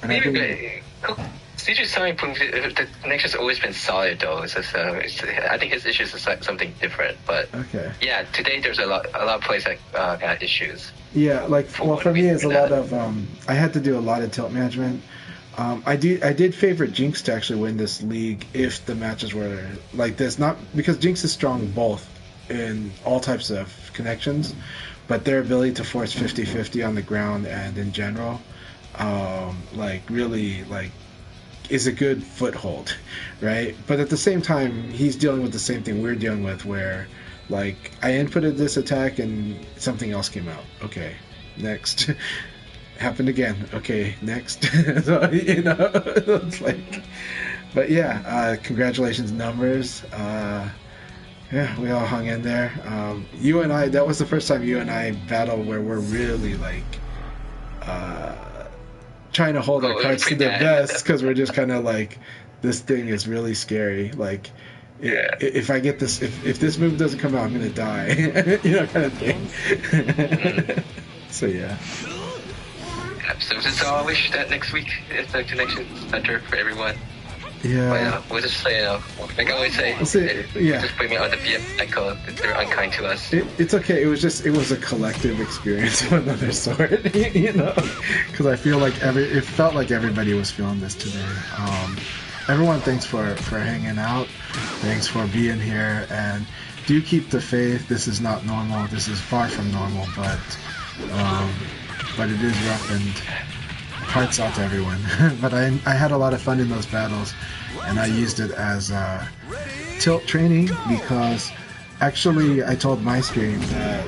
Maybe CJ's telling the connection's always been solid though. It's just, I think his issues is like something different. But okay. Yeah, today there's a lot of players that got issues. Yeah, like for me, it's a lot of. I had to do a lot of tilt management. I did favorite Jinx to actually win this league if the matches were like this. Not because Jinx is strong both in all types of connections, but their ability to force 50-50 on the ground and in general, really is a good foothold, right? But at the same time, he's dealing with the same thing we're dealing with, where like I inputted this attack and something else came out. Okay, next. Happened again. Okay, next. So, it's like But yeah, congratulations, numbers. Yeah, we all hung in there. You and I, that was the first time you and I battled where we're really like trying to hold our cards to their best, because we're just kind of like, this thing is really scary. Like, if I get this, if this move doesn't come out, I'm gonna die. You know, kind of thing. So yeah. So I wish that next week is the connection center for everyone. Yeah. We'll just say, like I always say, yeah. just put me on the BF echo. They're unkind to us. It's okay. It was a collective experience of another sort, you know, because I feel like it felt like everybody was feeling this today. Everyone, thanks for hanging out. Thanks for being here, and do keep the faith. This is not normal. This is far from normal, but it is rough, and hearts out to everyone. But I had a lot of fun in those battles, and I used it as tilt training, because actually I told my stream that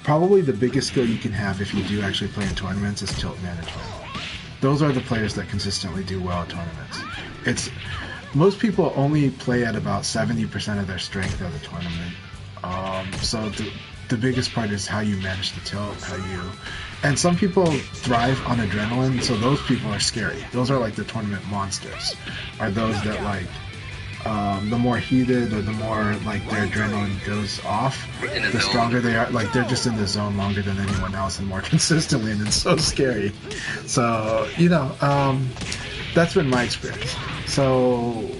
probably the biggest skill you can have if you do actually play in tournaments is tilt management. Those are the players that consistently do well at tournaments. Most people only play at about 70% of their strength at a tournament. So the biggest part is how you manage the tilt, and some people thrive on adrenaline, so those people are scary. Those are like the tournament monsters, are those that like, the more heated or the more like their adrenaline goes off, the stronger they are. Like, they're just in the zone longer than anyone else and more consistently, and it's so scary. So, you know, that's been my experience. So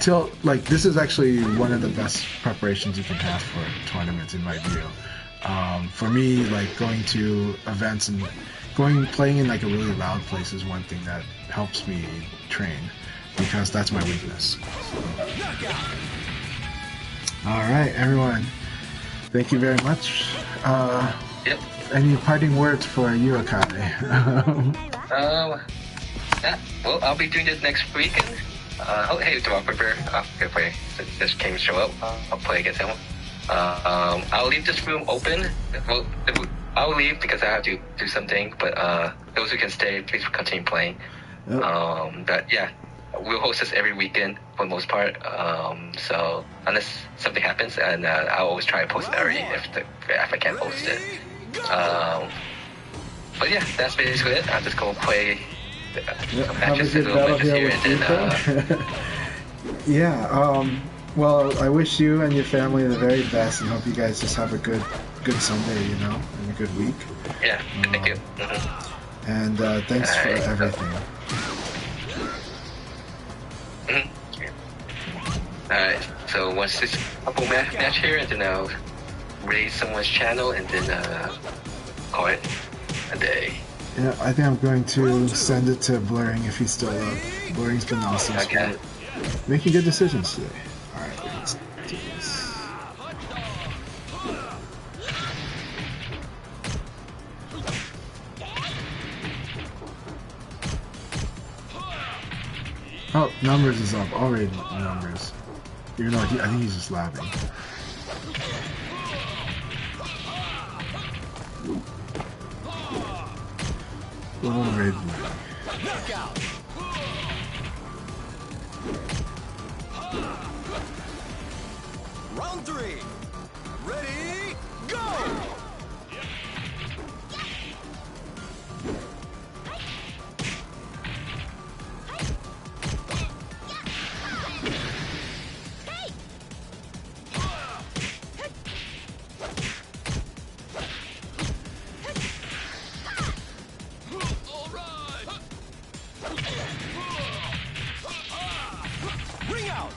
tilt, like, this is actually one of the best preparations you can have for tournaments, in my view. For me, like, going to events and playing in like a really loud place is one thing that helps me train, because that's my weakness. All right, everyone, thank you very much. Yep. Any parting words for you, Akai? Yeah, well, I'll be doing this next weekend. Hey, do I prepare? I'm gonna play. Since this game show up, I'll play against him. I'll leave this room open. Well, I'll leave because I have to do something. But those who can stay, please continue playing. Yep. But yeah, we'll host this every weekend for the most part. So unless something happens, and I'll always try to post it early if I can't post it. But yeah, that's basically it. I'm just gonna play some matches a little bit this year, and then yeah. Well, I wish you and your family the very best, and hope you guys just have a good Sunday, you know, and a good week. Yeah, thank you. Mm-hmm. And thanks for everything. Alright, so once this couple match here, and then I'll raise someone's channel, and then call it a day. Yeah, I think I'm going to send it to Blurring if he's still up. Blurring's been awesome. Okay. Making good decisions today. Alright, let's do this. Oh, numbers is up. Already numbers. Even though I think he's just laughing. Already. Round 3. Ready, go! Ring out!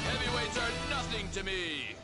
Heavyweights are nothing to me.